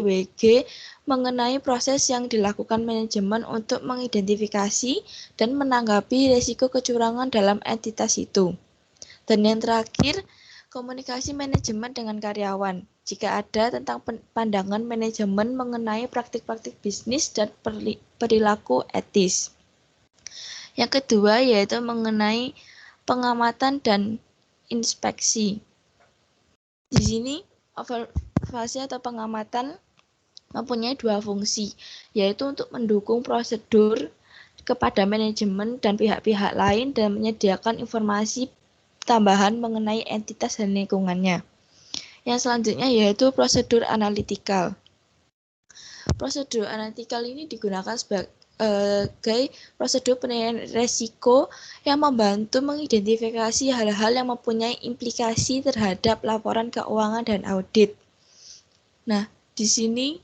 WG mengenai proses yang dilakukan manajemen untuk mengidentifikasi dan menanggapi risiko kecurangan dalam entitas itu. Dan yang terakhir, komunikasi manajemen dengan karyawan. Jika ada tentang pandangan manajemen mengenai praktik-praktik bisnis dan perilaku etis. Yang kedua yaitu mengenai pengamatan dan inspeksi. Di sini observasi atau pengamatan mempunyai dua fungsi, yaitu untuk mendukung prosedur kepada manajemen dan pihak-pihak lain dan menyediakan informasi tambahan mengenai entitas dan lingkungannya. Yang selanjutnya yaitu prosedur analitikal. Prosedur analitikal ini digunakan sebagai prosedur penilaian risiko yang membantu mengidentifikasi hal-hal yang mempunyai implikasi terhadap laporan keuangan dan audit. Nah, di sini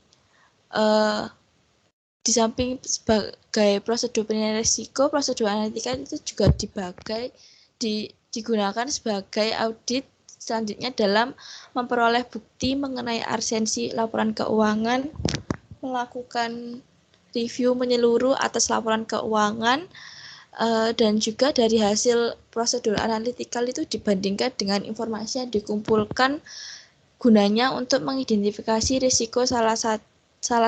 di samping sebagai prosedur penilaian risiko, prosedur analitikal itu juga digunakan sebagai audit selanjutnya dalam memperoleh bukti mengenai absensi laporan keuangan, melakukan review menyeluruh atas laporan keuangan, dan juga dari hasil prosedur analitikal itu dibandingkan dengan informasi yang dikumpulkan gunanya untuk mengidentifikasi risiko salah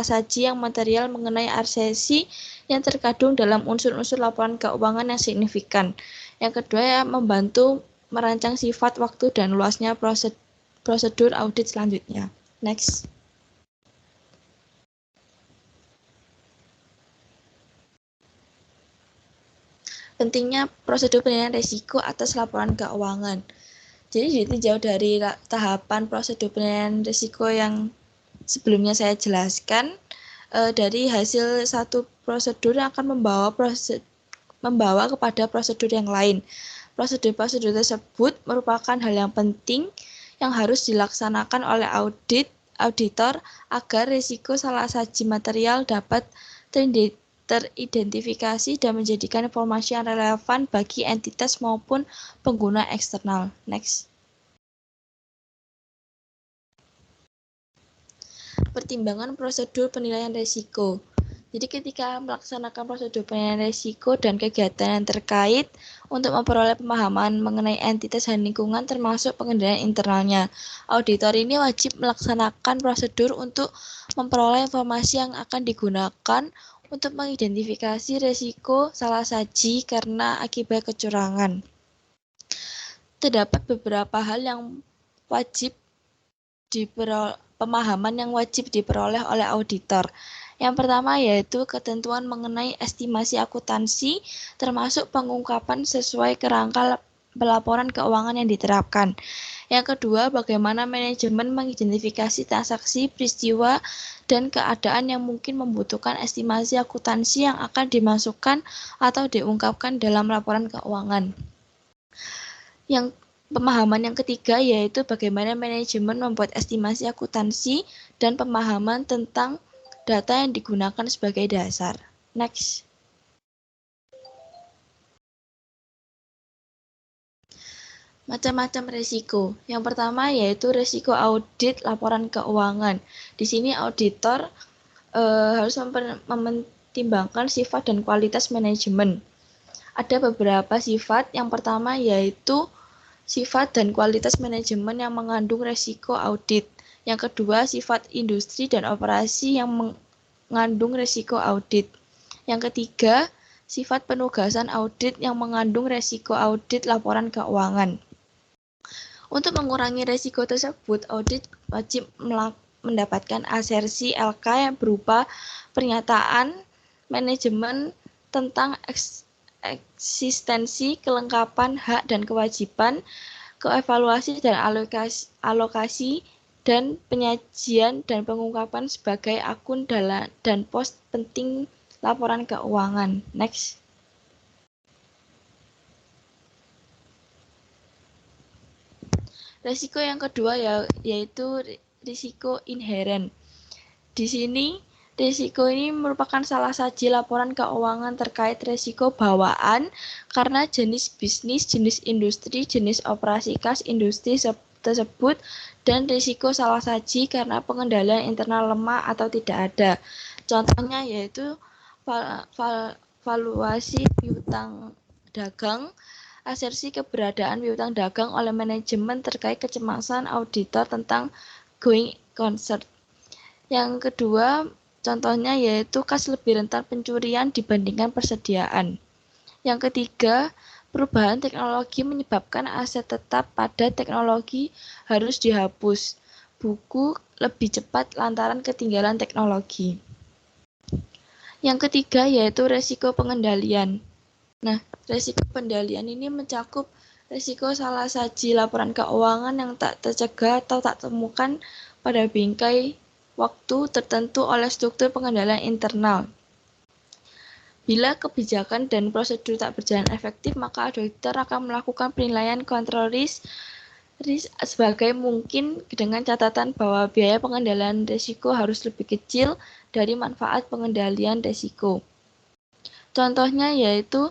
saji yang material mengenai absensi yang terkandung dalam unsur-unsur laporan keuangan yang signifikan. Yang kedua ya membantu merancang sifat, waktu, dan luasnya prosedur audit selanjutnya. Next. Pentingnya prosedur penilaian risiko atas laporan keuangan. Jadi ditinjau dari tahapan prosedur penilaian risiko yang sebelumnya saya jelaskan, dari hasil satu prosedur yang akan membawa kepada prosedur yang lain. Prosedur-prosedur tersebut merupakan hal yang penting yang harus dilaksanakan oleh auditor agar risiko salah saji material dapat teridentifikasi dan menjadikan informasi yang relevan bagi entitas maupun pengguna eksternal. Next. Pertimbangan prosedur penilaian risiko. Jadi ketika melaksanakan prosedur penilaian risiko dan kegiatan yang terkait untuk memperoleh pemahaman mengenai entitas dan lingkungan termasuk pengendalian internalnya, auditor ini wajib melaksanakan prosedur untuk memperoleh informasi yang akan digunakan untuk mengidentifikasi risiko salah saji karena akibat kecurangan. Terdapat beberapa hal yang wajib pemahaman yang wajib diperoleh oleh auditor. Yang pertama yaitu ketentuan mengenai estimasi akuntansi termasuk pengungkapan sesuai kerangka pelaporan keuangan yang diterapkan. Yang kedua, bagaimana manajemen mengidentifikasi transaksi, peristiwa, dan keadaan yang mungkin membutuhkan estimasi akuntansi yang akan dimasukkan atau diungkapkan dalam laporan keuangan. Yang pemahaman yang ketiga yaitu bagaimana manajemen membuat estimasi akuntansi dan pemahaman tentang data yang digunakan sebagai dasar. Next. Macam-macam risiko. Yang pertama yaitu risiko audit laporan keuangan. Di sini auditor harus mempertimbangkan sifat dan kualitas manajemen. Ada beberapa sifat. Yang pertama yaitu sifat dan kualitas manajemen yang mengandung risiko audit. Yang kedua, sifat industri dan operasi yang mengandung risiko audit. Yang ketiga, sifat penugasan audit yang mengandung risiko audit laporan keuangan. Untuk mengurangi risiko tersebut, audit wajib mendapatkan asersi LK yang berupa pernyataan manajemen tentang eksistensi, kelengkapan, hak dan kewajiban, keevaluasi dan alokasi dan penyajian dan pengungkapan sebagai akun dan pos penting laporan keuangan. Next. Risiko yang kedua yaitu risiko inheren. Di sini risiko ini merupakan salah saji laporan keuangan terkait risiko bawaan karena jenis bisnis, jenis industri, jenis operasi kas industri tersebut, dan risiko salah saji karena pengendalian internal lemah atau tidak ada. Contohnya yaitu valuasi piutang dagang, asersi keberadaan piutang dagang oleh manajemen terkait kecemasan auditor tentang going concern. Yang kedua, contohnya yaitu kas lebih rentan pencurian dibandingkan persediaan. Yang ketiga, perubahan teknologi menyebabkan aset tetap pada teknologi harus dihapus. Buku lebih cepat lantaran ketinggalan teknologi. Yang ketiga yaitu resiko pengendalian. Nah, resiko pengendalian ini mencakup resiko salah saji laporan keuangan yang tak tercegah atau tak temukan pada bingkai waktu tertentu oleh struktur pengendalian internal. Bila kebijakan dan prosedur tak berjalan efektif, maka auditor akan melakukan penilaian kontrol risk sebagai mungkin dengan catatan bahwa biaya pengendalian risiko harus lebih kecil dari manfaat pengendalian risiko. Contohnya yaitu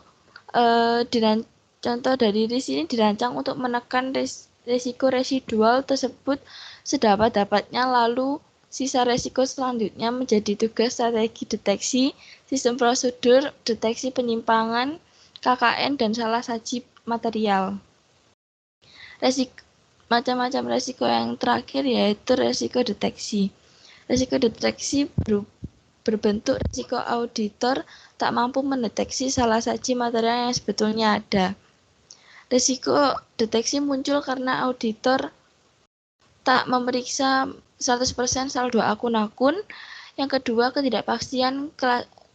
contoh dari risk ini dirancang untuk menekan risiko residual tersebut sedapat-dapatnya, lalu sisa risiko selanjutnya menjadi tugas strategi deteksi, sistem prosedur, deteksi penyimpangan, KKN, dan salah saji material. Macam-macam risiko yang terakhir yaitu risiko deteksi. Risiko deteksi berbentuk risiko auditor tak mampu mendeteksi salah saji material yang sebetulnya ada. Risiko deteksi muncul karena auditor tak memeriksa 100% saldo akun-akun. Yang kedua, ketidakpastian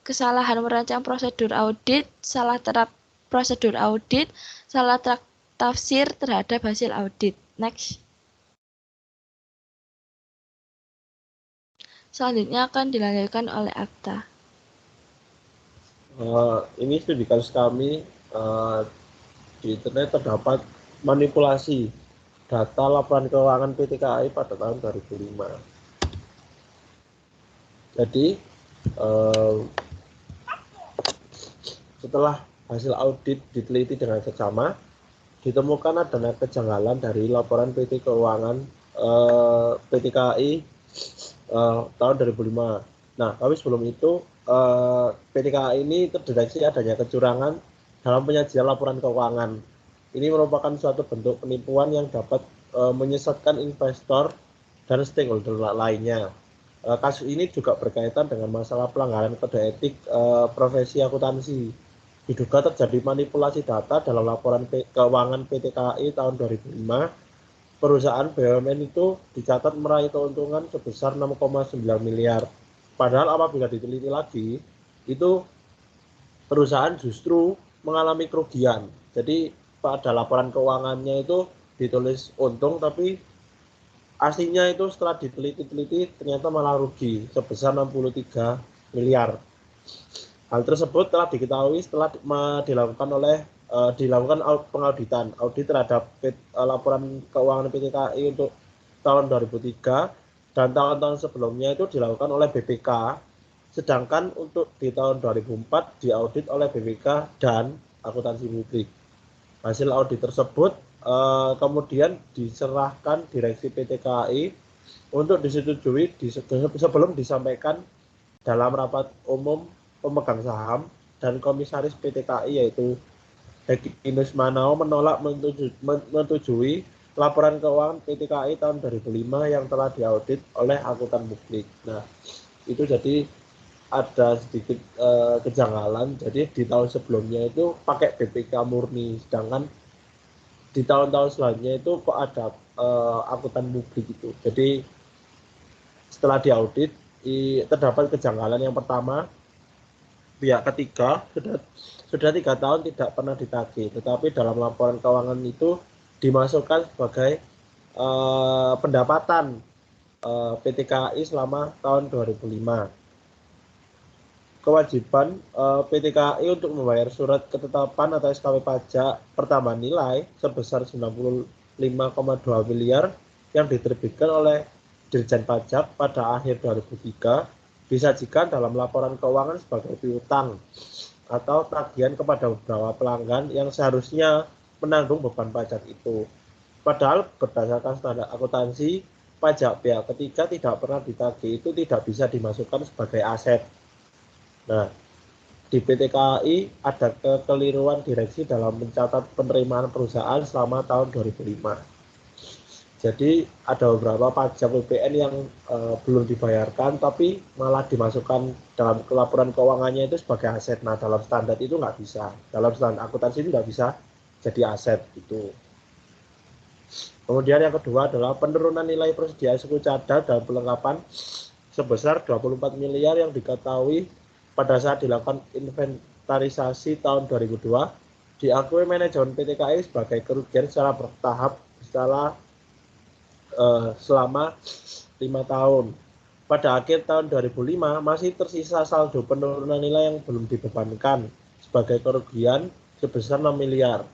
kesalahan merancang prosedur audit, salah terap prosedur audit, salah tafsir terhadap hasil audit. Next. Selanjutnya akan dilanjutkan oleh Akta. Ini studi kasus kami di internet terdapat manipulasi data laporan keuangan PT KAI pada tahun 2005. Jadi setelah hasil audit diteliti dengan seksama, ditemukan adanya kejanggalan dari laporan PT Keuangan PT KAI tahun 2005. Nah, tapi sebelum itu PT KAI ini terdeteksi adanya kecurangan dalam penyajian laporan keuangan. Ini merupakan suatu bentuk penipuan yang dapat menyesatkan investor dan stakeholder lainnya. Kasus ini juga berkaitan dengan masalah pelanggaran kode etik profesi akuntansi. Diduga terjadi manipulasi data dalam laporan keuangan PT KAI tahun 2005. Perusahaan BUMN itu dicatat meraih keuntungan sebesar 6,9 miliar. Padahal apabila diteliti lagi, itu perusahaan justru mengalami kerugian. Jadi pada laporan keuangannya itu ditulis untung, tapi aslinya itu setelah diteliti ternyata malah rugi sebesar 63 miliar. Hal tersebut telah diketahui setelah dilakukan pengauditan audit terhadap laporan keuangan PT KAI untuk tahun 2003 dan tahun-tahun sebelumnya itu dilakukan oleh BPK, sedangkan untuk di tahun 2004 diaudit oleh BPK dan akuntansi publik. Hasil audit tersebut kemudian diserahkan direksi PT KAI untuk disetujui sebelum disampaikan dalam rapat umum pemegang saham dan komisaris PT KAI yaitu Hekinus Manao menolak menyetujui laporan keuangan PT KAI tahun 2005 yang telah diaudit oleh akuntan publik. Nah, itu jadi ada sedikit kejanggalan. Jadi di tahun sebelumnya itu pakai BPK murni, sedangkan di tahun-tahun selanjutnya itu kok ada akuntan publik itu. Jadi setelah diaudit terdapat kejanggalan. Yang pertama, pihak ketiga sudah 3 tahun tidak pernah ditagih, tetapi dalam laporan keuangan itu dimasukkan sebagai pendapatan PT KAI selama tahun 2005. Kewajiban PT KAI untuk membayar surat ketetapan atau SKW pajak pertambahan nilai sebesar 95,2 miliar yang diterbitkan oleh Dirjen Pajak pada akhir 2003 disajikan dalam laporan keuangan sebagai piutang atau tagihan kepada beberapa pelanggan yang seharusnya menanggung beban pajak itu. Padahal berdasarkan standar akuntansi, pajak pihak ketiga tidak pernah ditagih itu tidak bisa dimasukkan sebagai aset. Nah, di PT KAI ada kekeliruan direksi dalam mencatat penerimaan perusahaan selama tahun 2005. Jadi ada beberapa pajak PPN yang belum dibayarkan tapi malah dimasukkan dalam laporan keuangannya itu sebagai aset. Nah, dalam standar itu nggak bisa. Dalam standar akuntansi itu nggak bisa jadi aset gitu. Kemudian yang kedua adalah penurunan nilai persediaan suku cadang dan pelengkapan sebesar 24 miliar yang diketahui pada saat dilakukan inventarisasi tahun 2002 diakui manajemen PT KAI sebagai kerugian secara bertahap selama 5 tahun. Pada akhir tahun 2005 masih tersisa saldo penurunan nilai yang belum dibebankan sebagai kerugian sebesar 6 miliar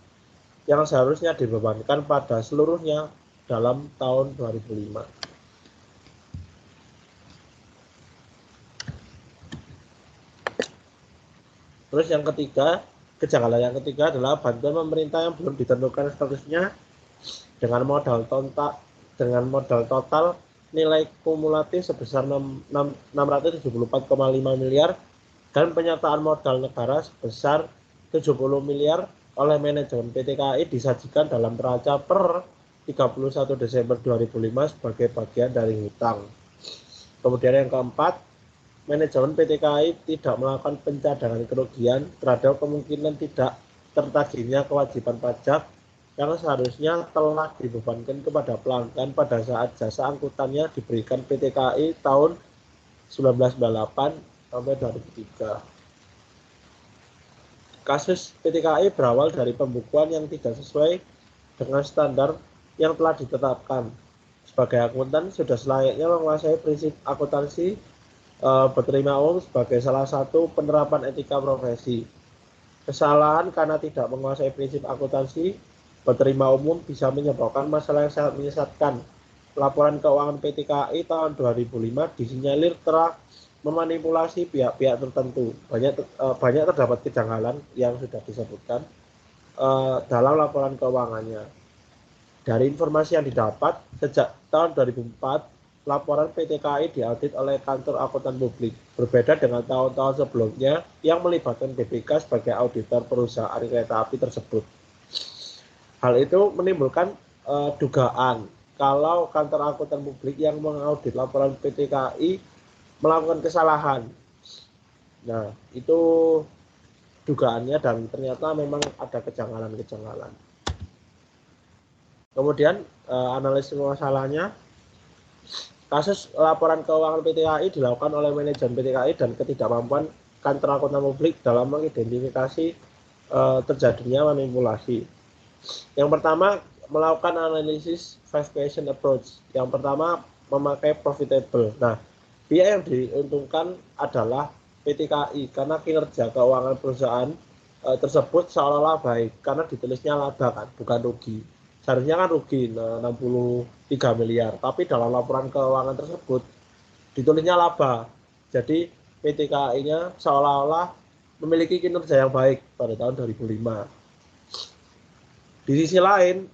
yang seharusnya dibebankan pada seluruhnya dalam tahun 2005. Terus yang ketiga, kejanggalan yang ketiga adalah bantuan pemerintah yang belum ditentukan statusnya dengan modal total nilai kumulatif sebesar 674,5 miliar dan penyertaan modal negara sebesar 70 miliar oleh manajemen PT KAI disajikan dalam neraca per 31 Desember 2005 sebagai bagian dari hutang. Kemudian yang keempat, manajemen PT KAI tidak melakukan pencadangan kerugian terhadap kemungkinan tidak tertagihnya kewajiban pajak yang seharusnya telah dibebankan kepada pelanggan pada saat jasa angkutannya diberikan PT KAI tahun 1998 sampai 2003. Kasus PT KAI berawal dari pembukuan yang tidak sesuai dengan standar yang telah ditetapkan. Sebagai akuntan sudah selayaknya menguasai prinsip akuntansi berterima umum sebagai salah satu penerapan etika profesi. Kesalahan karena tidak menguasai prinsip akuntansi berterima umum bisa menyebabkan masalah yang sangat menyesatkan. Laporan keuangan PT KAI tahun 2005 disinyalir telah memanipulasi pihak-pihak tertentu. Banyak terdapat kejanggalan yang sudah disebutkan dalam laporan keuangannya. Dari informasi yang didapat, sejak tahun 2004, laporan PT KAI diaudit oleh kantor akuntan publik, berbeda dengan tahun-tahun sebelumnya yang melibatkan BPK sebagai auditor perusahaan kereta api tersebut. Hal itu menimbulkan dugaan kalau kantor akuntan publik yang mengaudit laporan PT KAI melakukan kesalahan. Nah, itu dugaannya dan ternyata memang ada kejanggalan-kejanggalan. Kemudian analisis masalahnya, kasus laporan keuangan PT KAI dilakukan oleh manajemen PT KAI dan ketidakmampuan kantor akuntan publik dalam mengidentifikasi terjadinya manipulasi. Yang pertama, melakukan analisis 5 question approach. Yang pertama, memakai profitable. Nah, pihak yang diuntungkan adalah PT KAI karena kinerja keuangan perusahaan tersebut seolah-olah baik karena ditulisnya laba kan, bukan rugi. Seharusnya kan rugi 63 miliar, tapi dalam laporan keuangan tersebut ditulisnya laba. Jadi PT KAI-nya seolah-olah memiliki kinerja yang baik pada tahun 2005. Di sisi lain,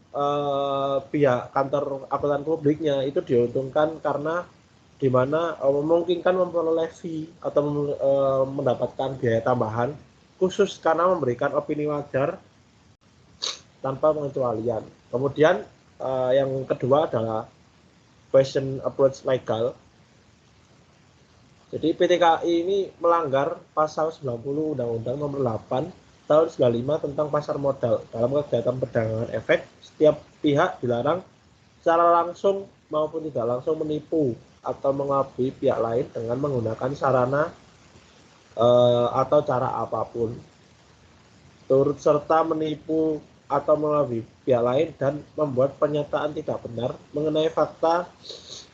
pihak kantor akuntan publiknya itu diuntungkan karena di mana memungkinkan memperoleh fee atau mendapatkan biaya tambahan khusus karena memberikan opini wajar tanpa pengecualian. Kemudian yang kedua adalah question approach legal. Jadi PT KAI ini melanggar pasal 90 Undang-Undang Nomor 8 tahun 95 tentang pasar modal. Dalam kegiatan perdagangan efek, setiap pihak dilarang secara langsung maupun tidak langsung menipu atau mengelabui pihak lain dengan menggunakan sarana atau cara apapun. Turut serta menipu atau mengelabui pihak lain dan membuat pernyataan tidak benar mengenai fakta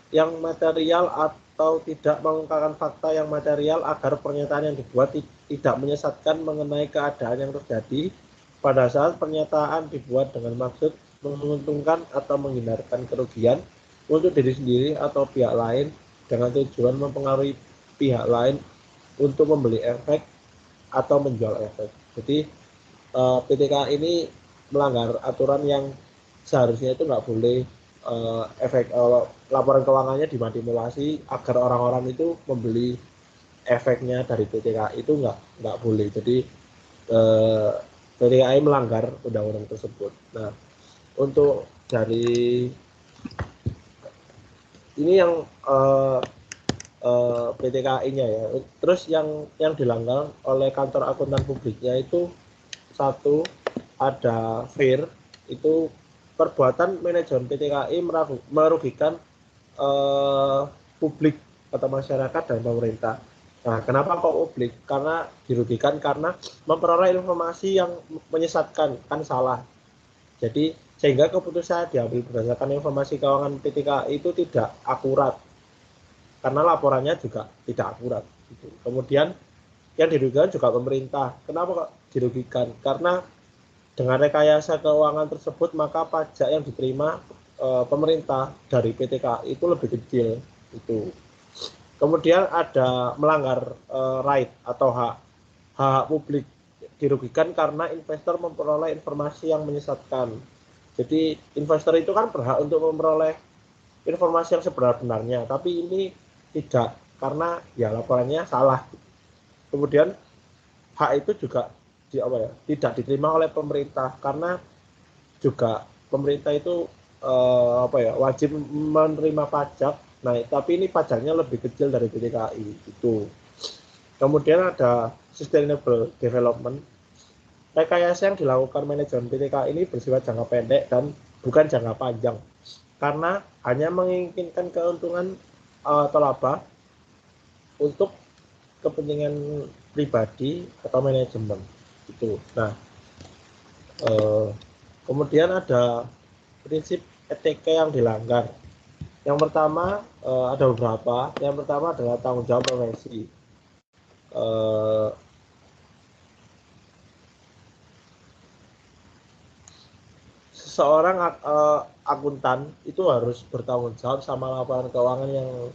yang material atau tidak mengungkapkan fakta yang material agar pernyataan yang dibuat tidak menyesatkan mengenai keadaan yang terjadi pada saat pernyataan dibuat dengan maksud menguntungkan atau menghindarkan kerugian untuk diri sendiri atau pihak lain dengan tujuan mempengaruhi pihak lain untuk membeli efek atau menjual efek. Jadi PT KAI ini melanggar aturan yang seharusnya itu nggak boleh laporan keuangannya dimanipulasi agar orang-orang itu membeli efeknya dari PTKI itu nggak boleh. Jadi PTKI melanggar undang-undang tersebut. Nah, untuk dari ini yang PTKI-nya ya. Terus yang dilanggar oleh kantor akuntan publiknya itu satu, ada FIR, itu perbuatan manajemen PTKI merugikan publik atau masyarakat dan pemerintah. Nah, kenapa kok publik? Karena dirugikan karena memperoleh informasi yang menyesatkan, kan salah. Jadi sehingga keputusan diambil berdasarkan informasi keuangan PTKI itu tidak akurat, karena laporannya juga tidak akurat. Gitu. Kemudian yang dirugikan juga pemerintah. Kenapa kok dirugikan? Karena dengan rekayasa keuangan tersebut maka pajak yang diterima pemerintah dari PTKI itu lebih kecil. Itu. Kemudian ada melanggar right atau hak publik, dirugikan karena investor memperoleh informasi yang menyesatkan. Jadi investor itu kan berhak untuk memperoleh informasi yang sebenar-benarnya, tapi ini tidak, karena ya laporannya salah. Kemudian hak itu juga tidak diterima oleh pemerintah, karena juga pemerintah itu wajib menerima pajak. Nah, tapi ini pajaknya lebih kecil dari PTKI itu. Kemudian ada sustainable development. Rekayasa yang dilakukan manajemen PTKI ini bersifat jangka pendek dan bukan jangka panjang, karena hanya menginginkan keuntungan atau laba untuk kepentingan pribadi atau manajemen itu. Nah, kemudian ada prinsip etika yang dilanggar. Yang pertama ada beberapa. Yang pertama adalah tanggung jawab profesi. Seseorang akuntan itu harus bertanggung jawab sama laporan keuangan yang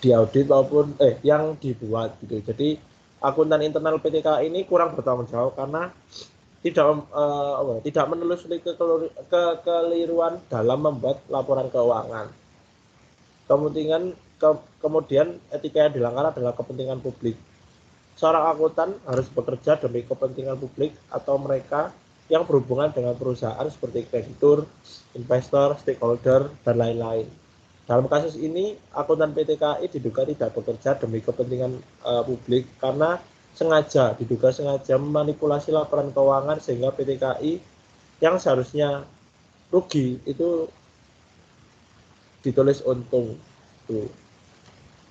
diaudit maupun yang dibuat gitu. Jadi akuntan internal PTKI ini kurang bertanggung jawab karena tidak menelusuri kekeliruan dalam membuat laporan keuangan. Kemudian etika yang dilanggar adalah kepentingan publik. Seorang akuntan harus bekerja demi kepentingan publik atau mereka yang berhubungan dengan perusahaan seperti kreditur, investor, stakeholder, dan lain-lain. Dalam kasus ini, akuntan PTKI diduga tidak bekerja demi kepentingan publik karena diduga sengaja memanipulasi laporan keuangan sehingga PTKI yang seharusnya rugi itu ditulis untung. Tuh.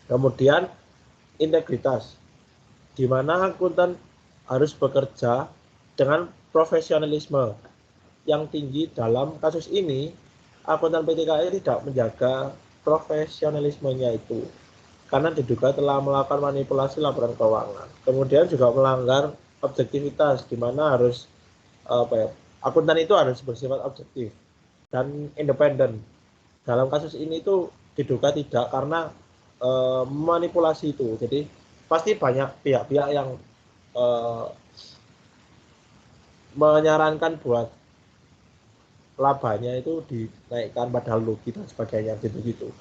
Kemudian integritas, di mana akuntan harus bekerja dengan profesionalisme yang tinggi. Dalam kasus ini, akuntan PTKI tidak menjaga profesionalismenya itu karena diduga telah melakukan manipulasi laporan keuangan. Kemudian juga melanggar objektivitas, di mana harus akuntan itu harus bersifat objektif dan independen. Dalam kasus ini itu diduga tidak, karena manipulasi itu. Jadi pasti banyak pihak-pihak yang menyarankan buat labanya itu dinaikkan padahal rugi dan sebagainya gitu-gitu.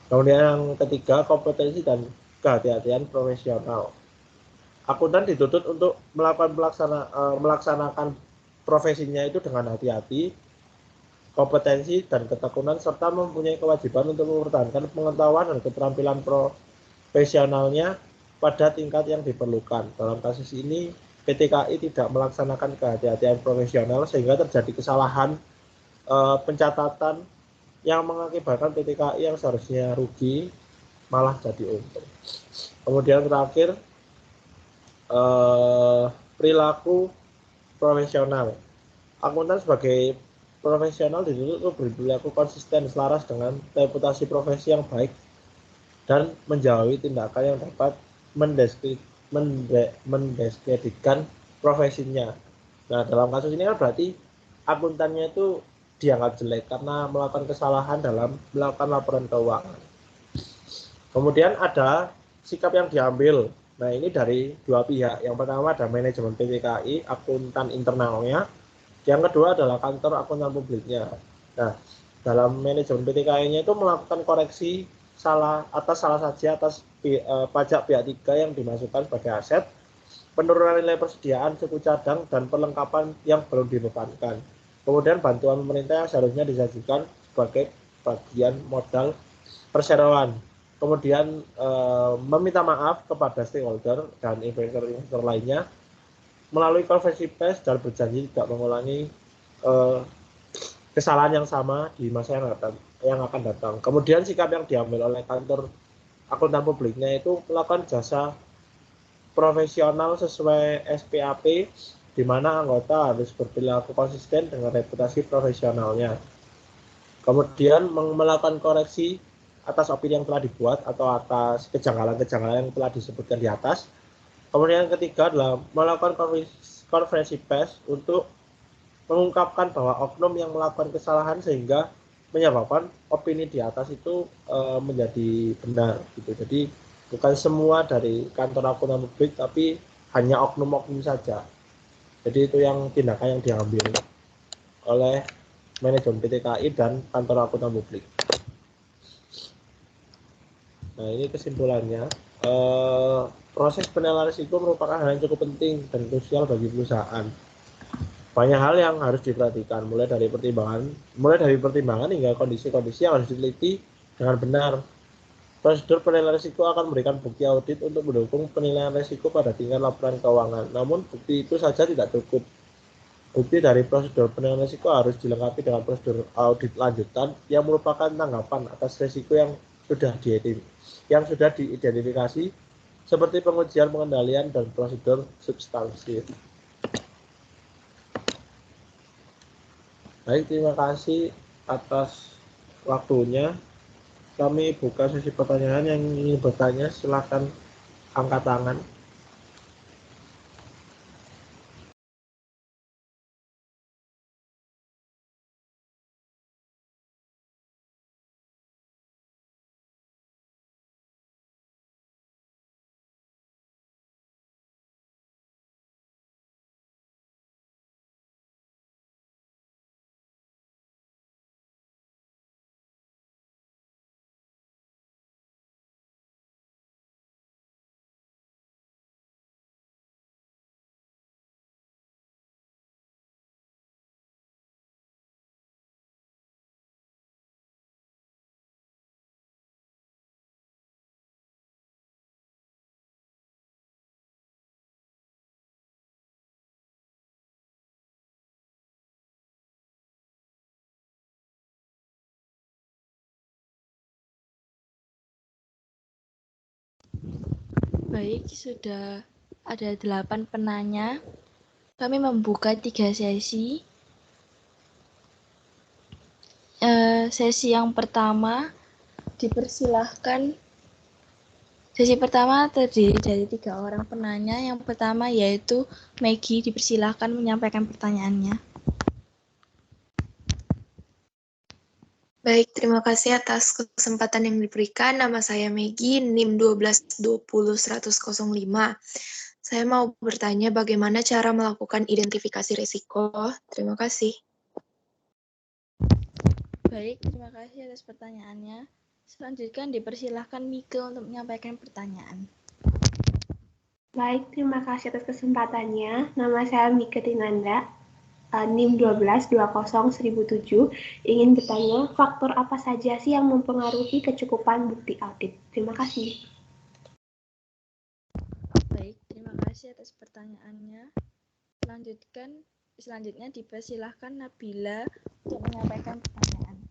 Kemudian yang ketiga, kompetensi dan kehati-hatian profesional. Akuntan dituntut untuk melaksanakan profesinya itu dengan hati-hati, kompetensi dan ketekunan, serta mempunyai kewajiban untuk mempertahankan pengetahuan dan keterampilan profesionalnya pada tingkat yang diperlukan. Dalam kasus ini, PTKI tidak melaksanakan kehati-hatian profesional sehingga terjadi kesalahan pencatatan yang mengakibatkan PTKI yang seharusnya rugi malah jadi untung. Kemudian terakhir, perilaku profesional. Akuntan sebagai profesional dituntut untuk berperilaku konsisten selaras dengan reputasi profesi yang baik dan menjauhi tindakan yang dapat mendiskreditkan profesinya. Nah, dalam kasus ini kan berarti akuntannya itu dianggap jelek karena melakukan kesalahan dalam melakukan laporan keuangan. Kemudian ada sikap yang diambil Nah, ini dari dua pihak. Yang pertama ada manajemen PT KAI, akuntan internalnya. Yang kedua adalah kantor akuntan publiknya. Nah, dalam manajemen PT KAI-nya itu melakukan koreksi atas salah saja atas pajak pihak tiga yang dimasukkan sebagai aset, penurunan nilai persediaan suku cadang, dan perlengkapan yang belum dibebankan. Kemudian bantuan pemerintah yang seharusnya disajikan sebagai bagian modal perseroan. Kemudian meminta maaf kepada stakeholder dan investor lainnya melalui konferensi pers dan berjanji tidak mengulangi kesalahan yang sama di masa yang akan datang. Kemudian sikap yang diambil oleh kantor akuntan publiknya itu melakukan jasa profesional sesuai SPAP, di mana anggota harus berperilaku konsisten dengan reputasi profesionalnya. Kemudian melakukan koreksi atas opini yang telah dibuat atau atas kejanggalan-kejanggalan yang telah disebutkan di atas. Kemudian yang ketiga adalah melakukan konferensi pers untuk mengungkapkan bahwa oknum yang melakukan kesalahan sehingga menyebabkan opini di atas itu menjadi benar gitu. Jadi bukan semua dari kantor akuntan publik, tapi hanya oknum-oknum saja. Jadi itu yang tindakan yang diambil oleh manajemen PT KAI dan kantor akuntan publik. Nah, ini kesimpulannya. Proses penilaian risiko merupakan hal yang cukup penting dan krusial bagi perusahaan. Banyak hal yang harus diperhatikan, mulai dari pertimbangan hingga kondisi-kondisi yang harus diteliti dengan benar. Prosedur penilaian risiko akan memberikan bukti audit untuk mendukung penilaian risiko pada tingkat laporan keuangan. Namun, bukti itu saja tidak cukup. Bukti dari prosedur penilaian risiko harus dilengkapi dengan prosedur audit lanjutan yang merupakan tanggapan atas risiko yang sudah diidentifikasi, seperti pengujian pengendalian dan prosedur substansi. Baik, terima kasih atas waktunya. Kami buka sesi pertanyaan. Yang ingin bertanya silakan angkat tangan. Baik, sudah ada 8 penanya. Kami membuka 3 sesi. Sesi yang pertama dipersilahkan. Sesi pertama terdiri dari 3 orang penanya. Yang pertama yaitu Maggie, dipersilahkan menyampaikan pertanyaannya. Baik, terima kasih atas kesempatan yang diberikan. Nama saya Maggie, NIM 12201005. Saya mau bertanya bagaimana cara melakukan identifikasi risiko. Terima kasih. Baik, terima kasih atas pertanyaannya. Selanjutnya dipersilahkan Mike untuk menyampaikan pertanyaan. Baik, terima kasih atas kesempatannya. Nama saya Mika Tinanda, NIM 12201007. Ingin bertanya, faktor apa saja sih yang mempengaruhi kecukupan bukti audit? Terima kasih. Baik, terima kasih atas pertanyaannya. Selanjutnya dipersilahkan Nabila untuk menyampaikan pertanyaan.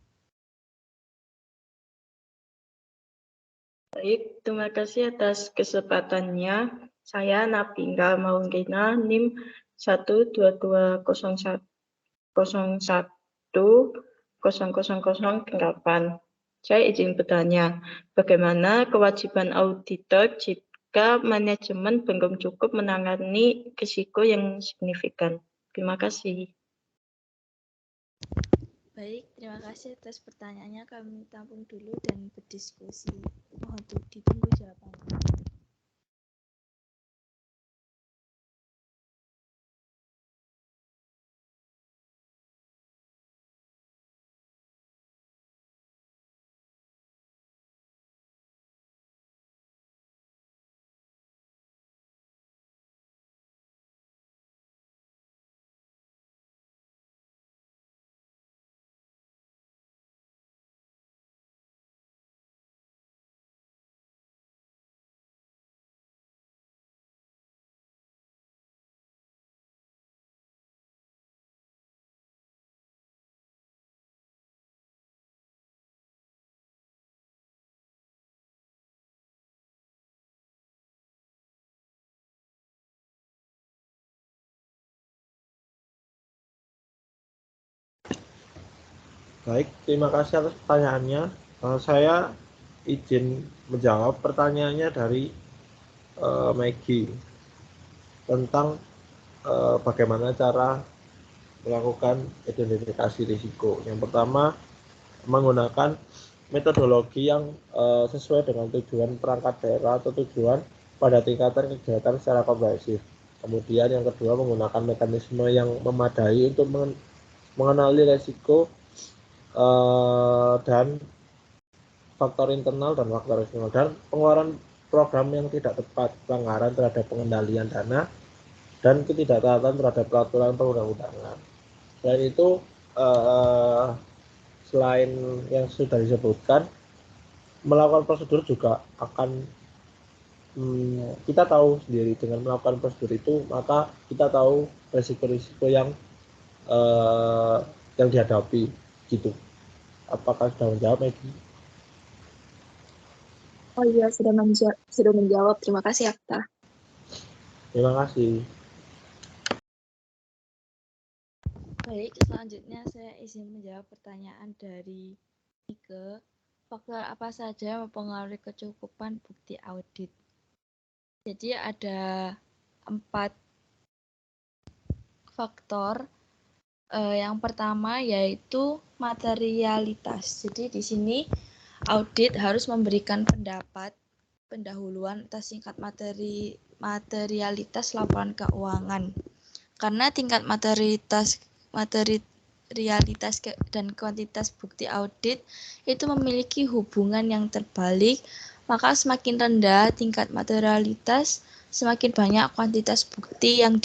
Baik, terima kasih atas kesempatannya. Saya Nabila Maungkina, NIM 122010008. Saya izin bertanya, bagaimana kewajiban auditor jika manajemen belum cukup menangani risiko yang signifikan? Terima kasih. Baik, terima kasih atas pertanyaannya. Kami tampung dulu dan berdiskusi. Mohon ditunggu jawabannya. Baik, terima kasih atas pertanyaannya. Saya izin menjawab pertanyaannya dari Maggie tentang bagaimana cara melakukan identifikasi risiko. Yang pertama, menggunakan metodologi yang sesuai dengan tujuan perangkat daerah atau tujuan pada tingkatan kegiatan secara komprehensif. Kemudian yang kedua, menggunakan mekanisme yang memadai untuk mengenali risiko dan faktor internal dan faktor eksternal, dan pengeluaran program yang tidak tepat, pelanggaran terhadap pengendalian dana, dan ketidaktaatan terhadap peraturan perundang-undangan. Selain itu, selain yang sudah disebutkan, melakukan prosedur juga akan kita tahu sendiri dengan melakukan prosedur itu, maka kita tahu risiko-risiko yang dihadapi gitu. Apakah sudah menjawab, Maggie? Oh iya, sudah menjawab. Terima kasih, Akta. Terima kasih. Baik, selanjutnya saya izin menjawab pertanyaan dari Nike. Faktor apa saja yang mempengaruhi kecukupan bukti audit? Jadi ada 4 faktor. Yang pertama yaitu materialitas. Jadi di sini audit harus memberikan pendapat pendahuluan atas tingkat materialitas laporan keuangan. Karena tingkat materialitas dan kuantitas bukti audit itu memiliki hubungan yang terbalik, maka semakin rendah tingkat materialitas, semakin banyak kuantitas bukti yang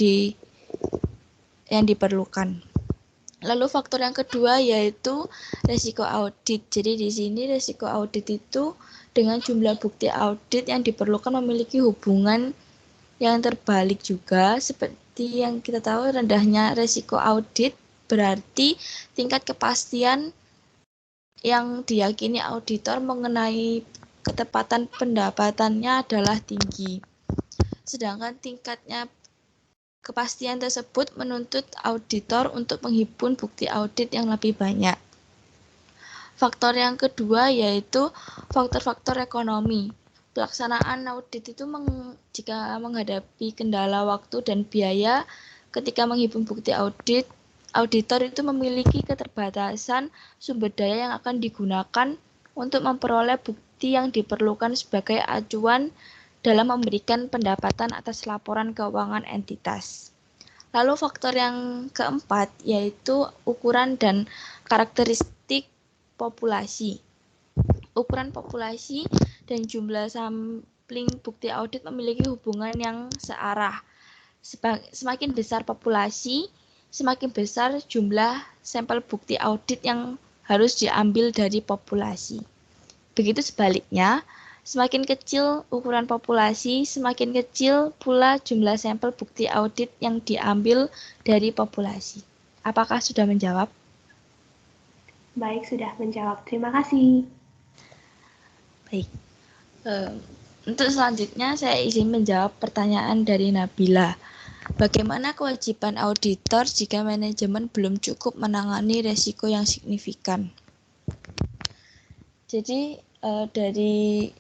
diperlukan. Lalu faktor yang kedua yaitu resiko audit. Jadi di sini resiko audit itu dengan jumlah bukti audit yang diperlukan memiliki hubungan yang terbalik juga. Seperti yang kita tahu, rendahnya resiko audit berarti tingkat kepastian yang diyakini auditor mengenai ketepatan pendapatannya adalah tinggi. Sedangkan tingkatnya kepastian tersebut menuntut auditor untuk menghimpun bukti audit yang lebih banyak. Faktor yang kedua yaitu faktor-faktor ekonomi. Pelaksanaan audit itu jika menghadapi kendala waktu dan biaya ketika menghimpun bukti audit, auditor itu memiliki keterbatasan sumber daya yang akan digunakan untuk memperoleh bukti yang diperlukan sebagai acuan dalam memberikan pendapatan atas laporan keuangan entitas. Lalu faktor yang keempat yaitu ukuran dan karakteristik populasi. Ukuran populasi dan jumlah sampling bukti audit memiliki hubungan yang searah. Semakin besar populasi, semakin besar jumlah sampel bukti audit yang harus diambil dari populasi. Begitu sebaliknya, semakin kecil ukuran populasi, semakin kecil pula jumlah sampel bukti audit yang diambil dari populasi. Apakah sudah menjawab? Baik, sudah menjawab. Terima kasih. Baik. Untuk selanjutnya saya izin menjawab pertanyaan dari Nabila. Bagaimana kewajiban auditor jika manajemen belum cukup menangani risiko yang signifikan? Jadi dari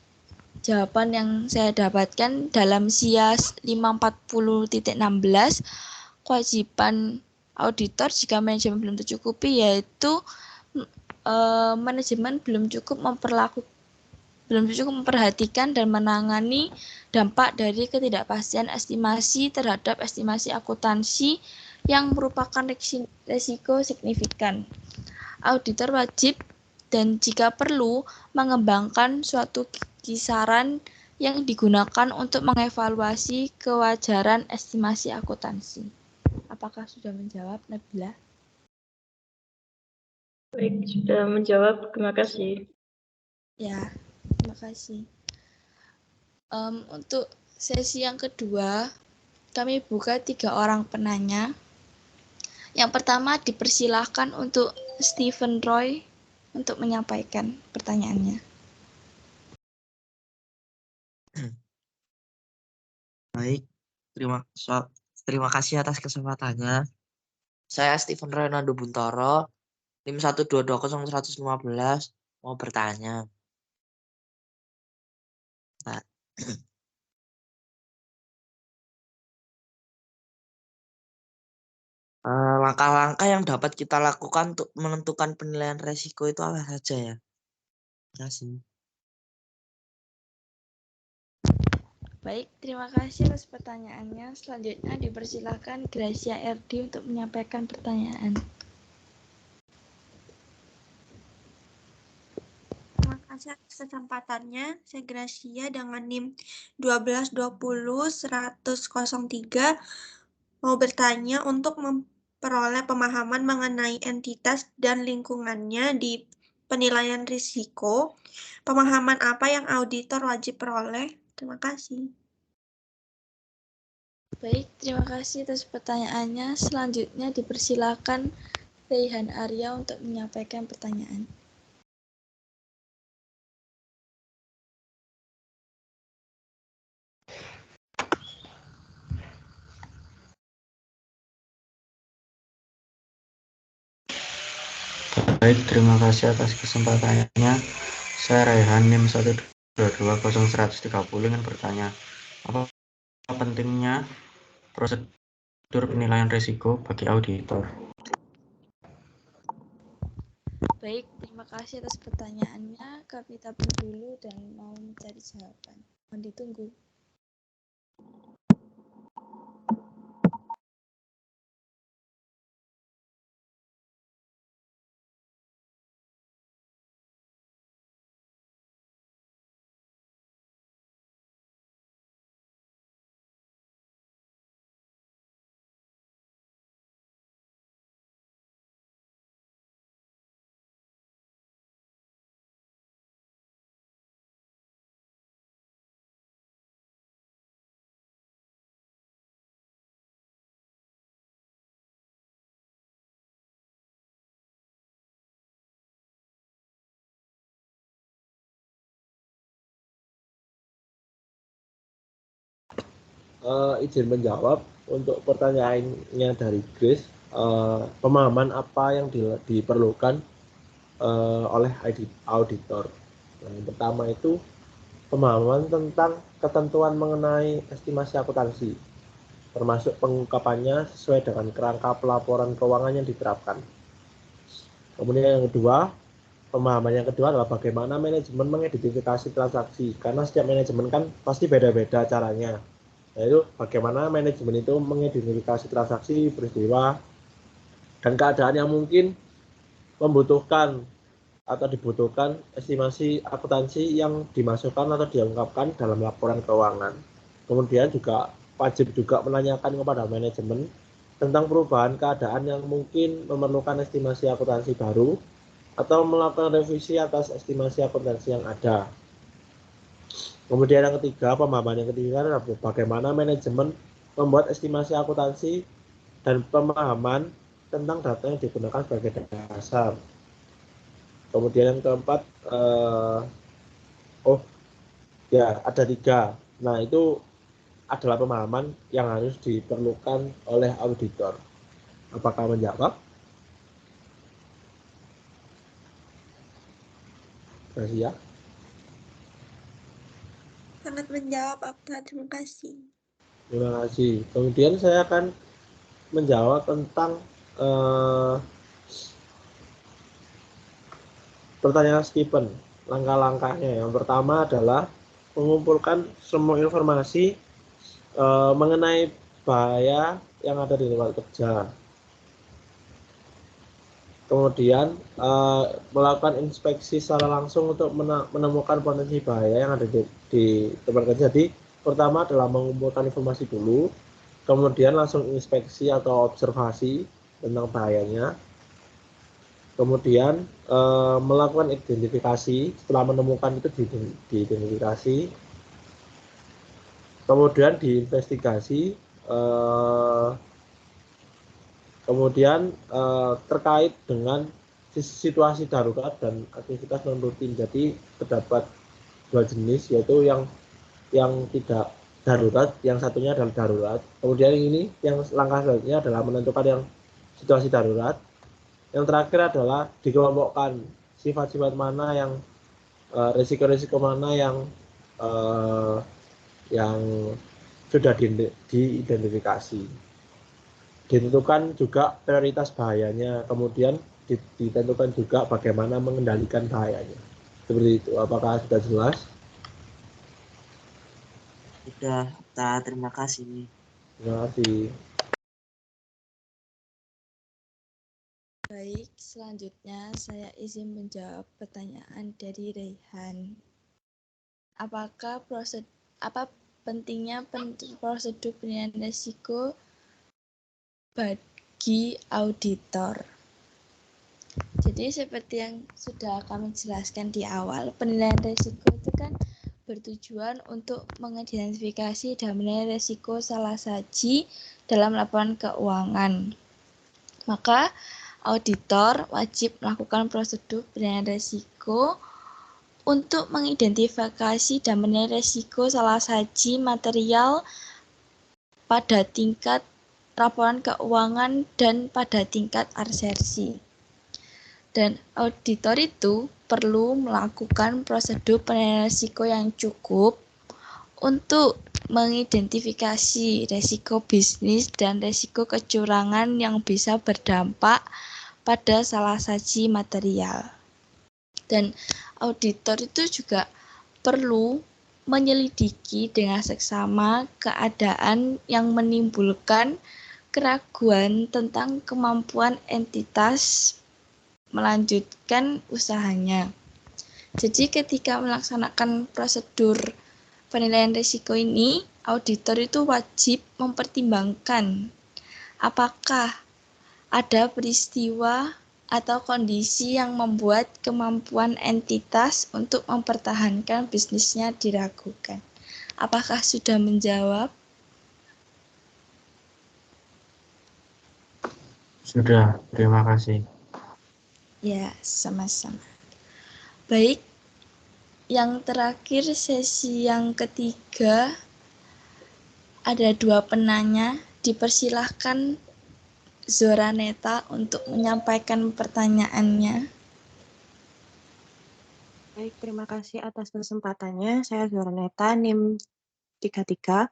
jawaban yang saya dapatkan dalam SIAS 540.16, kewajiban auditor jika manajemen belum tercukupi yaitu manajemen belum cukup memperhatikan dan menangani dampak dari ketidakpastian estimasi terhadap estimasi akuntansi yang merupakan risiko signifikan. Auditor wajib dan jika perlu mengembangkan suatu kisaran yang digunakan untuk mengevaluasi kewajaran estimasi akuntansi. Apakah sudah menjawab, Nabila? Baik, sudah menjawab. Terima kasih. Ya, terima kasih. Untuk sesi yang kedua, kami buka 3 orang penanya. Yang pertama dipersilahkan untuk Stephen Roy untuk menyampaikan pertanyaannya. Baik, terima kasih atas kesempatannya. Saya Stephen Ronaldo Buntoro NIM 1220115 mau bertanya. Nah. Langkah-langkah yang dapat kita lakukan untuk menentukan penilaian resiko itu apa saja ya? Terima kasih. Baik, terima kasih atas pertanyaannya. Selanjutnya dipersilakan Gracia RD untuk menyampaikan pertanyaan. Terima kasih atas kesempatannya. Saya Gracia dengan NIM 12201003 mau bertanya untuk memperoleh pemahaman mengenai entitas dan lingkungannya di penilaian risiko. Pemahaman apa yang auditor wajib peroleh? Terima kasih. Baik, terima kasih atas pertanyaannya. Selanjutnya dipersilakan Raihan Arya untuk menyampaikan pertanyaan. Baik, terima kasih atas kesempatannya. Saya Raihan NIM 1220130 ingin bertanya, apa pentingnya prosedur penilaian risiko bagi auditor? Baik, terima kasih atas pertanyaannya. Kami tabung dulu dan mau mencari jawaban. Mohon ditunggu. Izin menjawab untuk pertanyaannya dari Grace, pemahaman apa yang diperlukan oleh auditor. Nah, yang pertama itu pemahaman tentang ketentuan mengenai estimasi akuntansi, termasuk pengungkapannya sesuai dengan kerangka pelaporan keuangan yang diterapkan. Kemudian yang kedua, pemahaman yang kedua adalah bagaimana manajemen mengidentifikasi transaksi, karena setiap manajemen kan pasti beda-beda caranya. Yaitu bagaimana manajemen itu mengidentifikasi transaksi, peristiwa, dan keadaan yang mungkin membutuhkan atau dibutuhkan estimasi akuntansi yang dimasukkan atau diungkapkan dalam laporan keuangan. Kemudian juga wajib juga menanyakan kepada manajemen tentang perubahan keadaan yang mungkin memerlukan estimasi akuntansi baru atau melakukan revisi atas estimasi akuntansi yang ada. Kemudian yang ketiga, pemahaman yang ketiga adalah bagaimana manajemen membuat estimasi akuntansi dan pemahaman tentang data yang digunakan sebagai dasar. Kemudian yang keempat, ada tiga. Nah, itu adalah pemahaman yang harus diperlukan oleh auditor. Apakah menjawab? Gracia? Sangat menjawab, Abna. Terima kasih. Terima kasih. Kemudian saya akan menjawab tentang pertanyaan Stephen. Langkah-langkahnya yang pertama adalah mengumpulkan semua informasi mengenai bahaya yang ada di tempat kerja. Kemudian melakukan inspeksi secara langsung untuk menemukan potensi bahaya yang ada di tempat kerja. Jadi pertama adalah mengumpulkan informasi dulu, kemudian langsung inspeksi atau observasi tentang bahayanya. Kemudian melakukan identifikasi, setelah menemukan itu diidentifikasi. Kemudian diinvestigasi. Kemudian terkait dengan situasi darurat dan aktivitas non rutin. Jadi terdapat dua jenis, yaitu yang tidak darurat, yang satunya adalah darurat. Kemudian ini yang langkah selanjutnya adalah menentukan yang situasi darurat. Yang terakhir adalah dikelompokkan sifat-sifat mana yang risiko-risiko mana yang sudah diidentifikasi. Ditentukan juga prioritas bahayanya, kemudian ditentukan juga bagaimana mengendalikan bahayanya. Seperti itu. Apakah sudah jelas? Sudah, terima kasih. Terima kasih. Baik, selanjutnya saya izin menjawab pertanyaan dari Raihan. Apa pentingnya prosedur penilaian risiko bagi auditor? Jadi seperti yang sudah kami jelaskan di awal, penilaian risiko itu kan bertujuan untuk mengidentifikasi dan menilai risiko salah saji dalam laporan keuangan. Maka auditor wajib melakukan prosedur penilaian risiko untuk mengidentifikasi dan menilai risiko salah saji material pada tingkat laporan keuangan dan pada tingkat asersi. Dan auditor itu perlu melakukan prosedur penilaian risiko yang cukup untuk mengidentifikasi risiko bisnis dan risiko kecurangan yang bisa berdampak pada salah saji material. Dan auditor itu juga perlu menyelidiki dengan seksama keadaan yang menimbulkan keraguan tentang kemampuan entitas melanjutkan usahanya. Jadi ketika melaksanakan prosedur penilaian risiko ini, auditor itu wajib mempertimbangkan apakah ada peristiwa atau kondisi yang membuat kemampuan entitas untuk mempertahankan bisnisnya diragukan. Apakah sudah menjawab? Sudah, terima kasih. Ya, sama-sama. Baik, yang terakhir sesi yang ketiga, ada 2 penanya, dipersilahkan Zoraneta untuk menyampaikan pertanyaannya. Baik, terima kasih atas kesempatannya. Saya Zoraneta, NIM 33.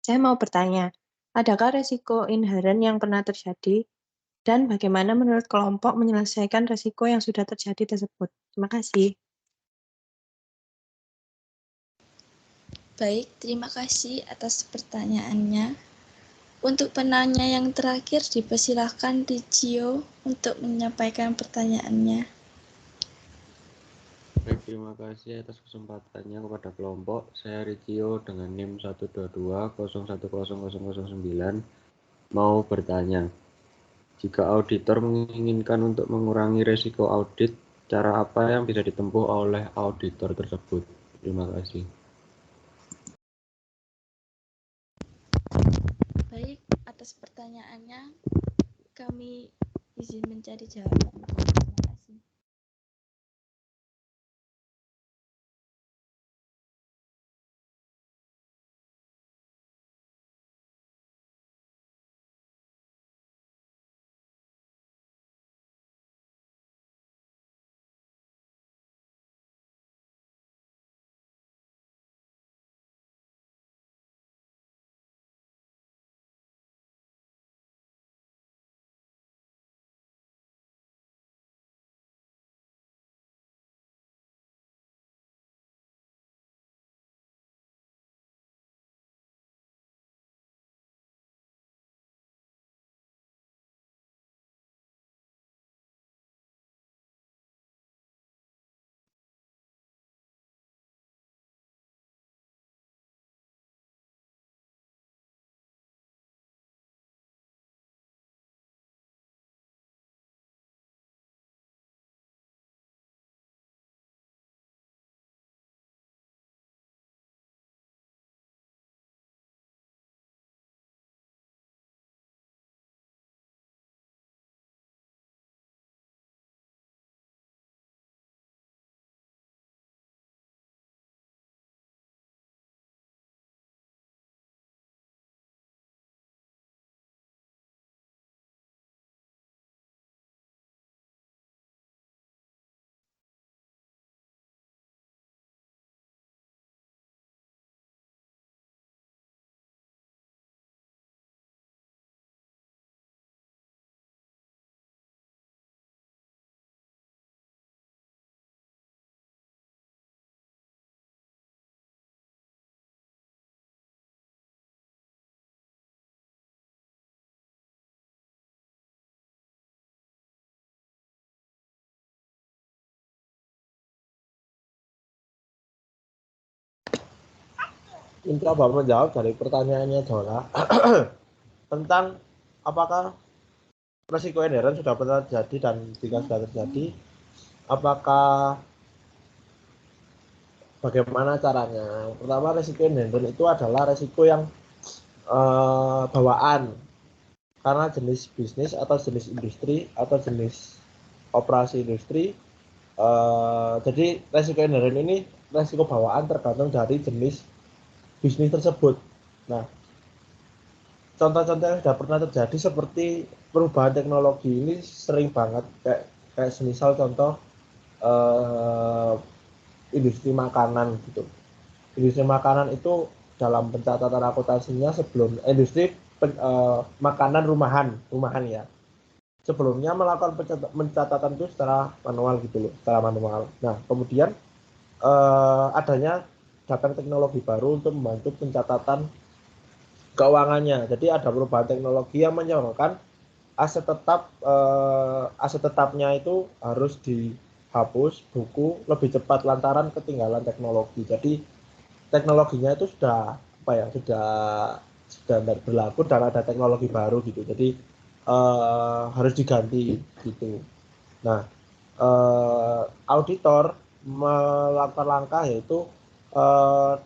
Saya mau bertanya, adakah resiko inheren yang pernah terjadi dan bagaimana menurut kelompok menyelesaikan resiko yang sudah terjadi tersebut? Terima kasih. Baik, terima kasih atas pertanyaannya. Untuk penanya yang terakhir, dipersilahkan Ricio untuk menyampaikan pertanyaannya. Baik, terima kasih atas kesempatannya kepada kelompok. Saya Ricio dengan NIM 122010009 mau bertanya. Jika auditor menginginkan untuk mengurangi risiko audit, cara apa yang bisa ditempuh oleh auditor tersebut? Terima kasih. Baik, atas pertanyaannya kami izin mencari jawaban. mencoba menjawab dari pertanyaannya Jola tentang apakah resiko inherent sudah pernah terjadi dan jika sudah terjadi, apakah bagaimana caranya? Pertama, resiko inherent itu adalah resiko yang bawaan karena jenis bisnis atau jenis industri atau jenis operasi industri. Jadi resiko inherent ini resiko bawaan tergantung dari jenis bisnis tersebut. Nah, contoh-contoh yang sudah pernah terjadi seperti perubahan teknologi ini sering banget kayak semisal contoh industri makanan gitu. Industri makanan itu dalam pencatatan akuntansinya sebelum industri makanan rumahan ya. Sebelumnya melakukan pencatatan itu secara manual gitu loh, secara manual. Nah, kemudian adanya datang teknologi baru untuk membantu pencatatan keuangannya. Jadi ada perubahan teknologi yang menyebabkan aset tetapnya itu harus dihapus buku lebih cepat lantaran ketinggalan teknologi. Jadi teknologinya itu sudah tidak berlaku dan ada teknologi baru gitu. Jadi harus diganti gitu. Nah, auditor melakukan langkah yaitu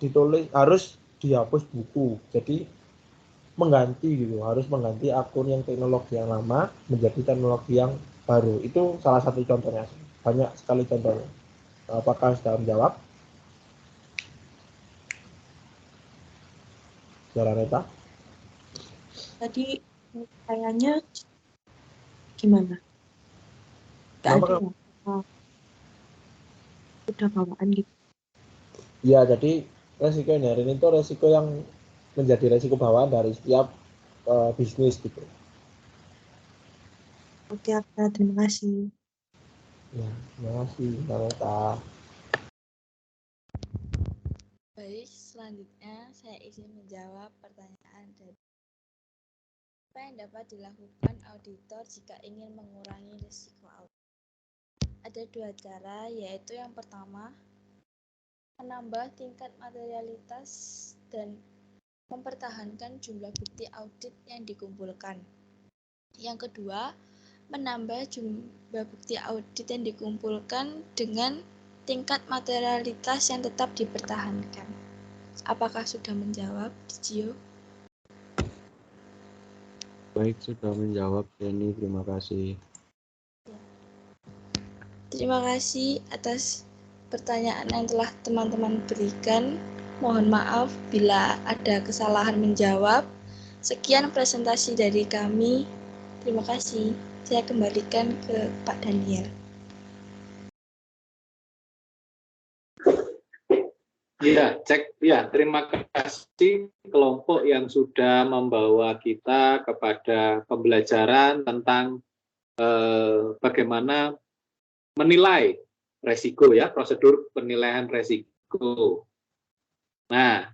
ditulis harus dihapus buku. Jadi mengganti gitu, harus mengganti akun yang teknologi yang lama menjadi teknologi yang baru. Itu salah satu contohnya. Banyak sekali contohnya. Apakah sudah menjawab? Neta? Tadi kayaknya gimana? Gak ada ya? Udah bawaan gitu. Ya, jadi resiko inherent itu resiko yang menjadi resiko bawaan dari setiap bisnis gitu. Oke, terima kasih. Ya, terima kasih, Neta. Baik, selanjutnya saya izin menjawab pertanyaan dari apa yang dapat dilakukan auditor jika ingin mengurangi risiko audit. Ada dua cara, yaitu yang pertama, menambah tingkat materialitas dan mempertahankan jumlah bukti audit yang dikumpulkan. Yang kedua, menambah jumlah bukti audit yang dikumpulkan dengan tingkat materialitas yang tetap dipertahankan. Apakah sudah menjawab, Cio? Baik, sudah menjawab, Jenny. Terima kasih. Terima kasih atas pertanyaan yang telah teman-teman berikan. Mohon maaf bila ada kesalahan menjawab. Sekian presentasi dari kami. Terima kasih. Saya kembalikan ke Pak Daniel. Ya, terima kasih kelompok yang sudah membawa kita kepada pembelajaran tentang bagaimana menilai resiko ya, prosedur penilaian resiko. Nah,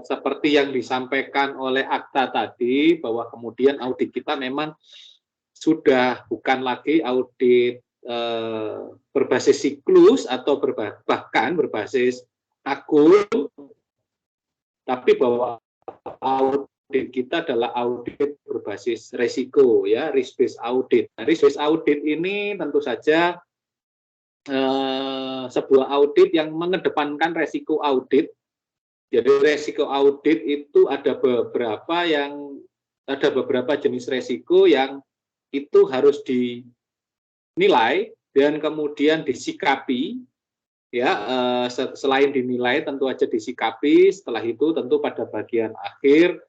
seperti yang disampaikan oleh Akta tadi, bahwa kemudian audit kita memang sudah bukan lagi audit berbasis siklus atau bahkan berbasis akun, tapi bahwa audit kita adalah audit berbasis resiko ya, risk based audit. Nah, risk based audit ini tentu saja sebuah audit yang mengedepankan resiko audit. Jadi resiko audit itu ada beberapa jenis resiko yang itu harus dinilai dan kemudian disikapi. Ya, selain dinilai tentu aja disikapi, setelah itu tentu pada bagian akhir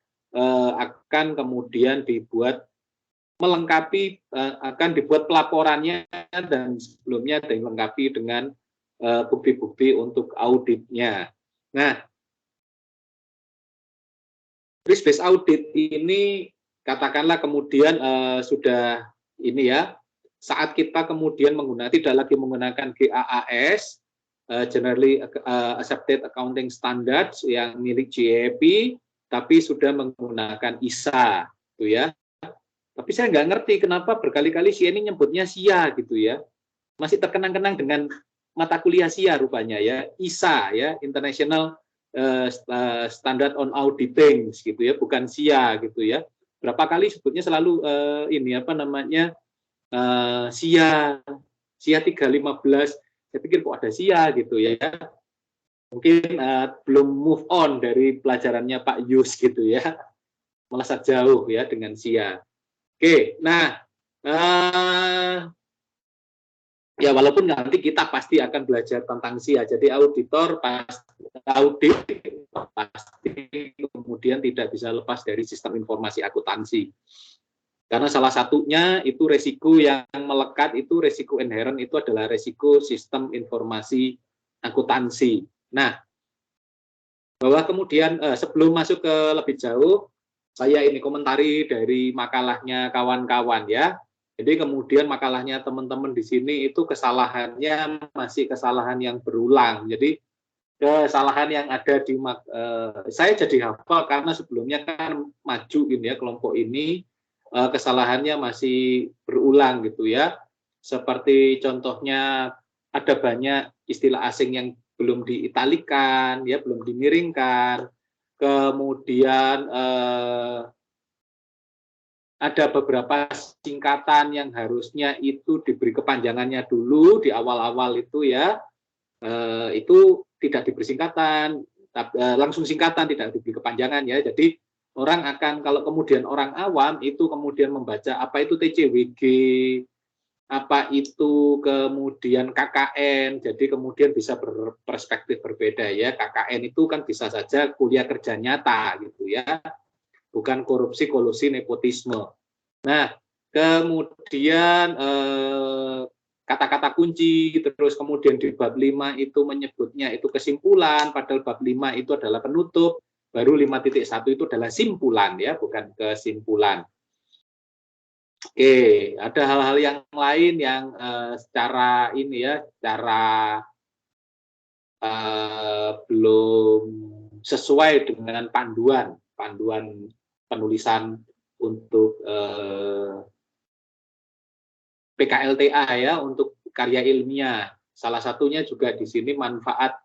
akan kemudian akan dibuat pelaporannya dan sebelumnya dilengkapi dengan bukti-bukti untuk auditnya. Nah, risk based audit ini katakanlah kemudian sudah ini ya, saat kita kemudian tidak lagi menggunakan GAAP, Generally Accepted Accounting Standards yang milik GAAP, tapi sudah menggunakan ISA, gitu ya. Tapi saya nggak ngerti kenapa berkali-kali ini nyebutnya SIA gitu ya. Masih terkenang-kenang dengan mata kuliah SIA rupanya ya, ISA ya, International Standard on Auditing gitu ya, bukan SIA gitu ya. Berapa kali sebutnya selalu ini apa namanya SIA 315. Saya pikir kok ada SIA gitu ya. Mungkin belum move on dari pelajarannya Pak Yus gitu ya. Melesat jauh ya dengan SIA. Oke, nah ya walaupun nanti kita pasti akan belajar tentang SIA. Jadi auditor audit pasti kemudian tidak bisa lepas dari sistem informasi akuntansi. Karena salah satunya itu resiko yang melekat, itu resiko inherent, itu adalah resiko sistem informasi akuntansi. Nah, bahwa kemudian sebelum masuk ke lebih jauh, saya ini komentari dari makalahnya kawan-kawan ya. Jadi kemudian makalahnya teman-teman di sini itu kesalahannya masih kesalahan yang berulang. Jadi kesalahan yang ada di saya jadi hafal karena sebelumnya kan maju ini ya kelompok ini kesalahannya masih berulang gitu ya. Seperti contohnya ada banyak istilah asing yang belum diitalikan ya, belum dimiringkan. Kemudian ada beberapa singkatan yang harusnya itu diberi kepanjangannya dulu di awal-awal itu ya, itu tidak diberi singkatan, langsung singkatan, tidak diberi kepanjangan ya. Jadi orang akan, kalau kemudian orang awam itu kemudian membaca apa itu TCWG, apa itu kemudian KKN, jadi kemudian bisa berperspektif berbeda ya. KKN itu kan bisa saja kuliah kerja nyata gitu ya, bukan korupsi, kolusi, nepotisme. Nah, kemudian kata-kata kunci, terus kemudian di bab 5 itu menyebutnya itu kesimpulan, padahal bab 5 itu adalah penutup, baru 5.1 itu adalah simpulan ya, bukan kesimpulan. Oke, ada hal-hal yang lain yang secara ini ya, secara belum sesuai dengan panduan penulisan untuk PKLTA ya, untuk karya ilmiah. Salah satunya juga di sini manfaat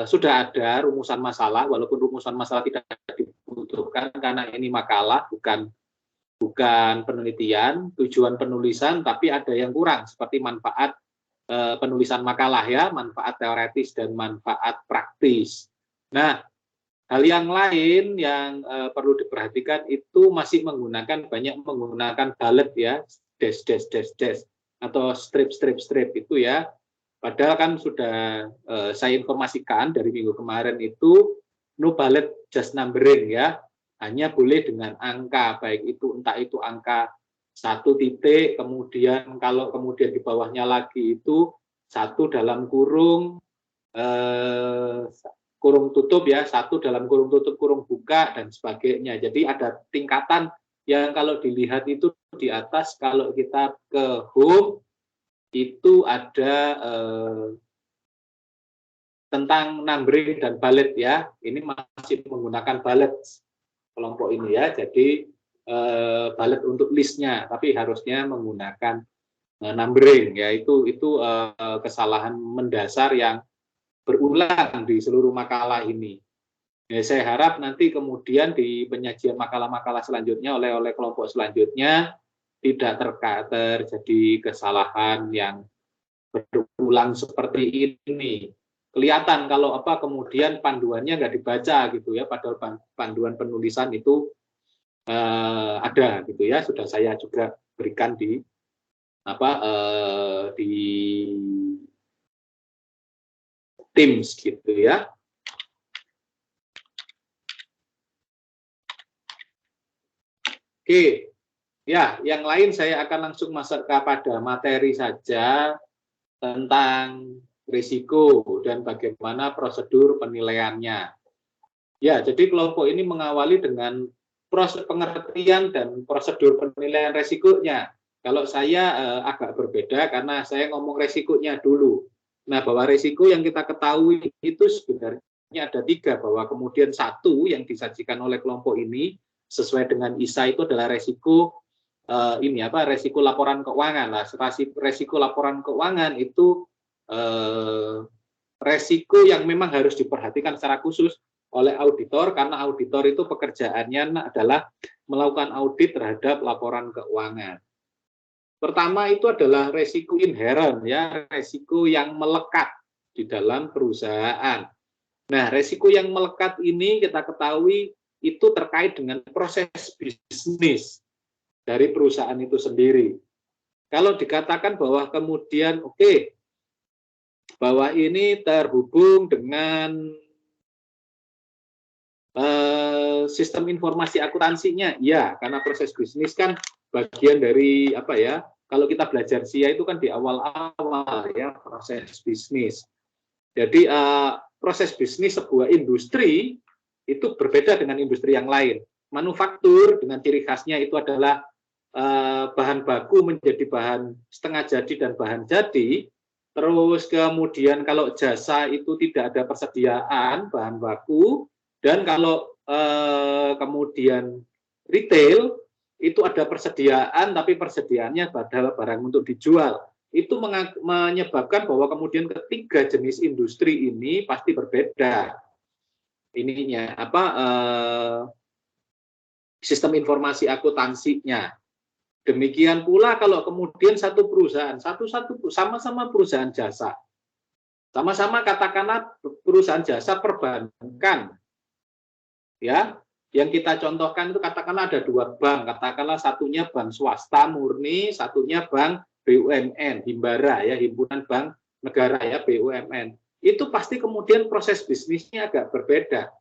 sudah ada rumusan masalah, walaupun rumusan masalah tidak dibutuhkan karena ini makalah, bukan penelitian, tujuan penulisan, tapi ada yang kurang seperti manfaat penulisan makalah ya, manfaat teoretis dan manfaat praktis. Nah, hal yang lain yang perlu diperhatikan itu masih banyak menggunakan bullet ya, dash atau strip itu ya. Padahal kan sudah saya informasikan dari minggu kemarin itu no bullet just numbering ya, hanya boleh dengan angka, baik itu entah itu angka 1 titik, kemudian kalau kemudian di bawahnya lagi itu 1 dalam kurung tutup ya, 1 dalam kurung tutup kurung buka dan sebagainya. Jadi ada tingkatan yang kalau dilihat itu di atas, kalau kita ke home itu ada tentang numbering dan bullet ya. Ini masih menggunakan bullet kelompok ini ya. Jadi bullet untuk listnya, tapi harusnya menggunakan numbering ya. Itu kesalahan mendasar yang berulang di seluruh makalah ini. Ya, saya harap nanti kemudian di penyajian makalah-makalah selanjutnya oleh kelompok selanjutnya tidak terjadi kesalahan yang berulang seperti ini. Kelihatan kalau kemudian panduannya nggak dibaca gitu ya, padahal panduan penulisan itu ada gitu ya, sudah saya juga berikan di Teams gitu ya. Oke, ya yang lain saya akan langsung masuk kepada materi saja tentang risiko dan bagaimana prosedur penilaiannya. Ya, jadi kelompok ini mengawali dengan proses pengertian dan prosedur penilaian risikonya. Kalau saya agak berbeda karena saya ngomong risikonya dulu. Nah, bahwa risiko yang kita ketahui itu sebenarnya ada 3, bahwa kemudian 1 yang disajikan oleh kelompok ini sesuai dengan ISA itu adalah risiko resiko laporan keuangan. Nah, resiko laporan keuangan itu resiko yang memang harus diperhatikan secara khusus oleh auditor, karena auditor itu pekerjaannya adalah melakukan audit terhadap laporan keuangan. Pertama itu adalah resiko inherent, ya, resiko yang melekat di dalam perusahaan. Nah, resiko yang melekat ini kita ketahui itu terkait dengan proses bisnis dari perusahaan itu sendiri. Kalau dikatakan bahwa kemudian bahwa ini terhubung dengan sistem informasi akuntansinya, ya, karena proses bisnis kan bagian dari apa ya? Kalau kita belajar SIA itu kan di awal-awal ya proses bisnis. Jadi proses bisnis sebuah industri itu berbeda dengan industri yang lain. Manufaktur dengan ciri khasnya itu adalah bahan baku menjadi bahan setengah jadi dan bahan jadi. Terus kemudian kalau jasa itu tidak ada persediaan bahan baku, dan kalau kemudian retail itu ada persediaan tapi persediaannya adalah barang untuk dijual. Itu menyebabkan bahwa kemudian ketiga jenis industri ini pasti berbeda ininya sistem informasi akuntansinya. Demikian pula kalau kemudian satu perusahaan, sama-sama perusahaan jasa, sama-sama katakanlah perusahaan jasa perbankan, ya, yang kita contohkan itu katakanlah ada dua bank, katakanlah satunya bank swasta murni, satunya bank BUMN, Himbara, ya, himpunan bank negara, ya, BUMN. Itu pasti kemudian proses bisnisnya agak berbeda.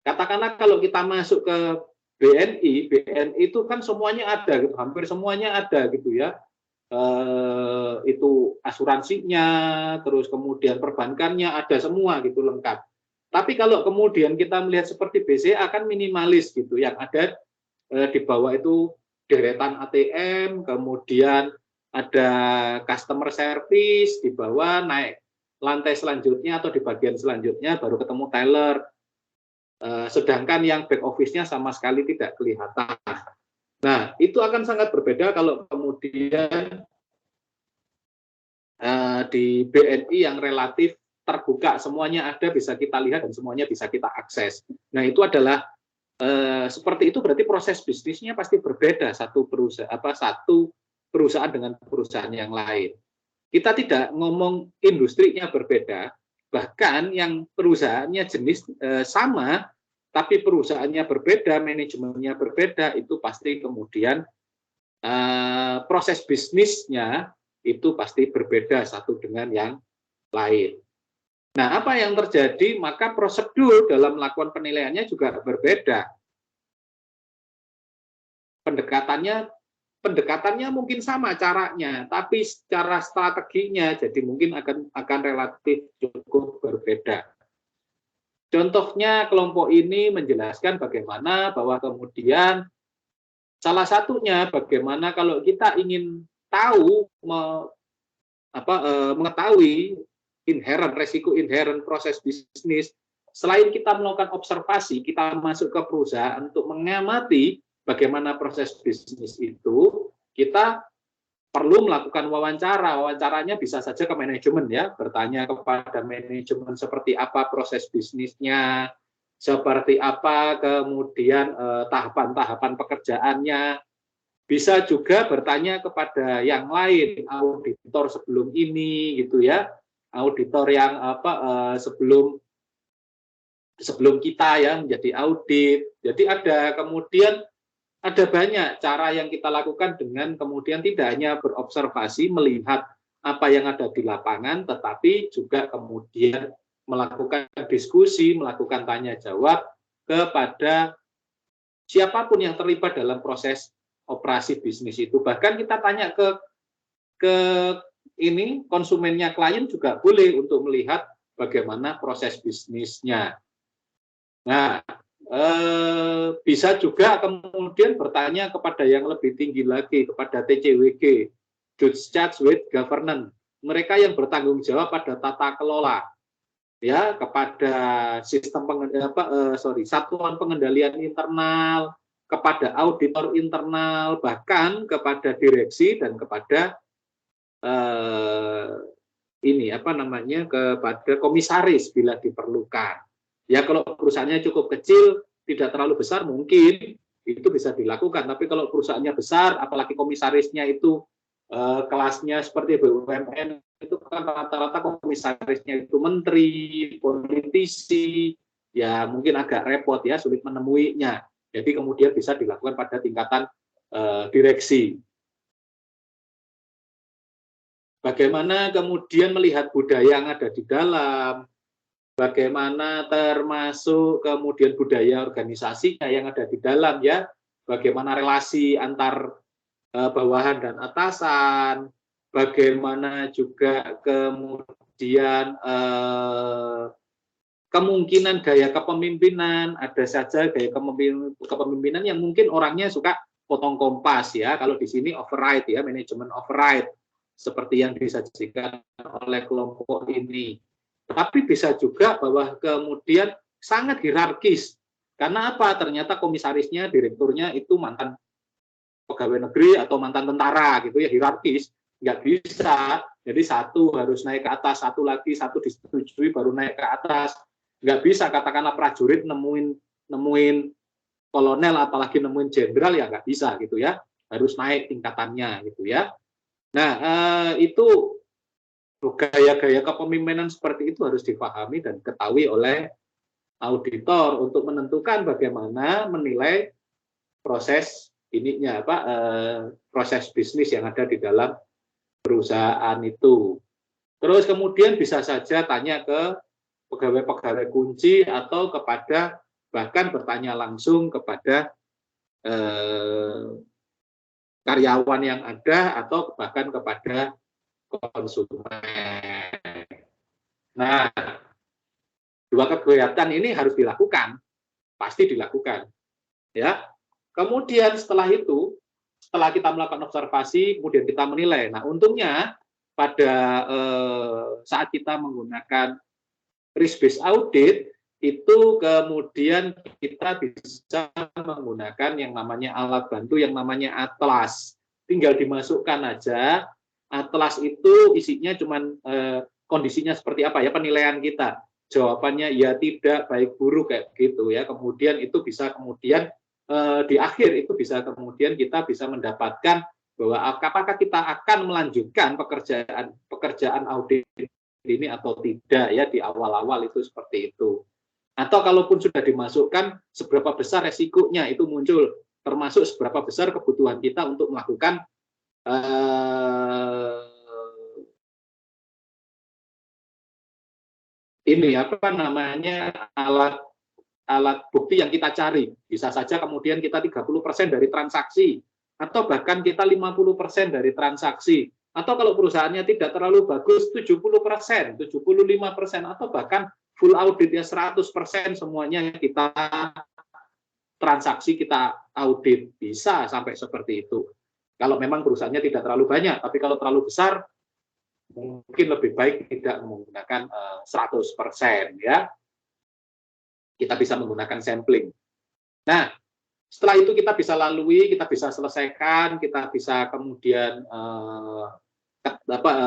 Katakanlah kalau kita masuk ke BNI itu kan semuanya ada gitu, hampir semuanya ada gitu ya. Itu asuransinya, terus kemudian perbankannya ada semua gitu lengkap. Tapi kalau kemudian kita melihat seperti BCA kan minimalis gitu, yang ada di bawah itu deretan ATM, kemudian ada customer service, di bawah naik lantai selanjutnya atau di bagian selanjutnya baru ketemu teller. Sedangkan yang back office-nya sama sekali tidak kelihatan. Nah, itu akan sangat berbeda kalau kemudian di BNI yang relatif terbuka, semuanya ada, bisa kita lihat dan semuanya bisa kita akses. Nah, itu adalah seperti itu berarti proses bisnisnya pasti berbeda satu perusahaan dengan perusahaan yang lain. Kita tidak ngomong industrinya berbeda, bahkan yang perusahaannya jenis sama, tapi perusahaannya berbeda, manajemennya berbeda, itu pasti kemudian proses bisnisnya itu pasti berbeda satu dengan yang lain. Nah, apa yang terjadi? Maka prosedur dalam melakukan penilaiannya juga berbeda. Pendekatannya mungkin sama caranya, tapi secara strateginya jadi mungkin akan relatif cukup berbeda. Contohnya kelompok ini menjelaskan bagaimana bahwa kemudian salah satunya bagaimana kalau kita ingin tahu mengetahui resiko inherent proses bisnis, selain kita melakukan observasi, kita masuk ke perusahaan untuk mengamati bagaimana proses bisnis itu, kita perlu melakukan wawancara. Wawancaranya bisa saja ke manajemen, ya, bertanya kepada manajemen seperti apa proses bisnisnya, seperti apa kemudian tahapan-tahapan pekerjaannya. Bisa juga bertanya kepada yang lain, auditor sebelum ini gitu ya, auditor yang sebelum kita ya menjadi audit. Jadi ada banyak cara yang kita lakukan dengan kemudian tidak hanya berobservasi, melihat apa yang ada di lapangan, tetapi juga kemudian melakukan diskusi, melakukan tanya jawab kepada siapapun yang terlibat dalam proses operasi bisnis itu. Bahkan kita tanya ke konsumennya, klien juga boleh untuk melihat bagaimana proses bisnisnya. Nah, bisa juga kemudian bertanya kepada yang lebih tinggi lagi, kepada TCWG, Judge Charge with Governance, mereka yang bertanggung jawab pada tata kelola, ya, kepada sistem satuan pengendalian internal, kepada auditor internal, bahkan kepada direksi dan kepada ini kepada komisaris bila diperlukan. Ya kalau perusahaannya cukup kecil, tidak terlalu besar, mungkin itu bisa dilakukan. Tapi kalau perusahaannya besar, apalagi komisarisnya itu kelasnya seperti BUMN, itu kan rata-rata komisarisnya itu menteri, politisi, ya mungkin agak repot ya, sulit menemuinya. Jadi kemudian bisa dilakukan pada tingkatan direksi. Bagaimana kemudian melihat budaya yang ada di dalam, bagaimana termasuk kemudian budaya organisasinya yang ada di dalam ya, bagaimana relasi antar bawahan dan atasan, bagaimana juga kemudian kemungkinan gaya kepemimpinan, ada saja gaya kepemimpinan yang mungkin orangnya suka potong kompas ya, kalau di sini override ya, manajemen override, seperti yang disajikan oleh kelompok ini. Tapi bisa juga bahwa kemudian sangat hierarkis. Karena apa? Ternyata komisarisnya, direkturnya itu mantan pegawai negeri atau mantan tentara gitu ya, hierarkis. Nggak bisa. Jadi satu harus naik ke atas, satu lagi, satu disetujui baru naik ke atas. Nggak bisa katakanlah prajurit nemuin kolonel apalagi nemuin jenderal, ya nggak bisa gitu ya. Harus naik tingkatannya gitu ya. Nah, itu gaya-gaya kepemimpinan seperti itu harus dipahami dan diketahui oleh auditor untuk menentukan bagaimana menilai proses proses bisnis yang ada di dalam perusahaan itu. Terus kemudian bisa saja tanya ke pegawai-pegawai kunci atau kepada bahkan bertanya langsung kepada karyawan yang ada atau bahkan kepada konsumen. Nah, dua kegiatan ini harus dilakukan, pasti dilakukan. Ya. Kemudian setelah itu, setelah kita melakukan observasi, kemudian kita menilai. Nah, untungnya pada saat kita menggunakan risk-based audit, itu kemudian kita bisa menggunakan yang namanya alat bantu yang namanya atlas. Tinggal dimasukkan aja, atlas itu isinya cuman kondisinya seperti apa ya, penilaian kita. Jawabannya ya tidak, baik buruk kayak gitu ya. Kemudian itu bisa kemudian di akhir itu bisa kemudian kita bisa mendapatkan bahwa apakah kita akan melanjutkan pekerjaan audit ini atau tidak ya, di awal-awal itu seperti itu. Atau kalaupun sudah dimasukkan, seberapa besar resikonya itu muncul, termasuk seberapa besar kebutuhan kita untuk melakukan alat bukti yang kita cari. Bisa saja kemudian kita 30% dari transaksi, atau bahkan kita 50% dari transaksi. Atau kalau perusahaannya tidak terlalu bagus, 70%, 75%, atau bahkan full audit ya 100% semuanya kita transaksi kita audit, bisa sampai seperti itu. Kalau memang perusahaannya tidak terlalu banyak, tapi kalau terlalu besar mungkin lebih baik tidak menggunakan 100% ya. Kita bisa menggunakan sampling. Nah, setelah itu kita bisa lalui, kita bisa selesaikan, kita bisa kemudian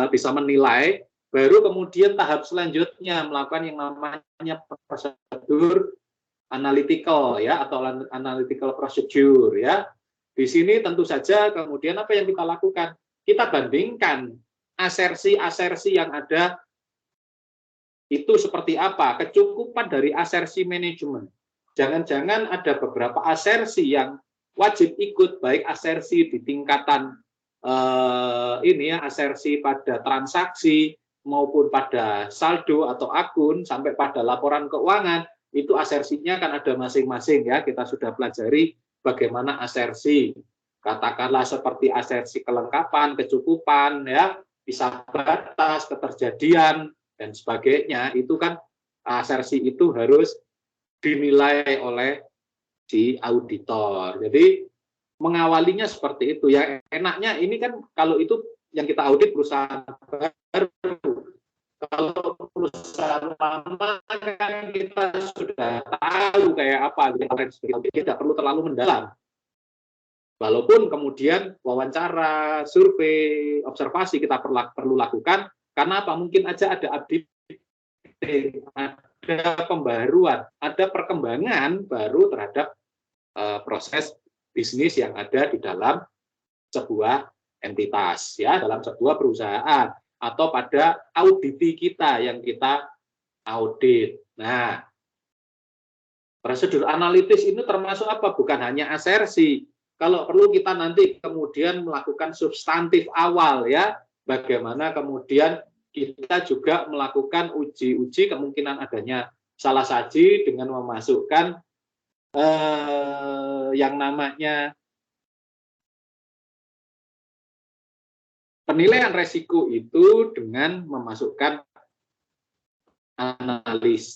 bisa menilai. Baru kemudian tahap selanjutnya melakukan yang namanya prosedur analytical ya, atau analytical procedure ya. Di sini tentu saja kemudian apa yang kita lakukan? Kita bandingkan asersi-asersi yang ada itu seperti apa, kecukupan dari asersi manajemen. Jangan-jangan ada beberapa asersi yang wajib ikut, baik asersi di tingkatan asersi pada transaksi maupun pada saldo atau akun sampai pada laporan keuangan, itu asersinya kan ada masing-masing ya. Kita sudah pelajari bagaimana asersi, katakanlah seperti asersi kelengkapan, kecukupan ya, bisa batas, keterjadian dan sebagainya. Itu kan asersi itu harus dinilai oleh si auditor. Jadi mengawalinya seperti itu ya. Enaknya ini kan kalau itu yang kita audit perusahaan baru. Kalau perusahaan lama kan kita sudah tahu kayak apa, tidak perlu terlalu mendalam. Walaupun kemudian wawancara, survei, observasi kita perlu lakukan, Karena apa? Mungkin aja ada update, ada pembaruan, ada perkembangan baru terhadap proses bisnis yang ada di dalam sebuah entitas, ya, dalam sebuah perusahaan, atau pada auditi kita yang kita audit. Nah, prosedur analitis ini termasuk apa? Bukan hanya asersi. Kalau perlu kita nanti kemudian melakukan substantif awal, ya, bagaimana kemudian kita juga melakukan uji-uji kemungkinan adanya salah saji dengan memasukkan yang namanya penilaian resiko itu dengan memasukkan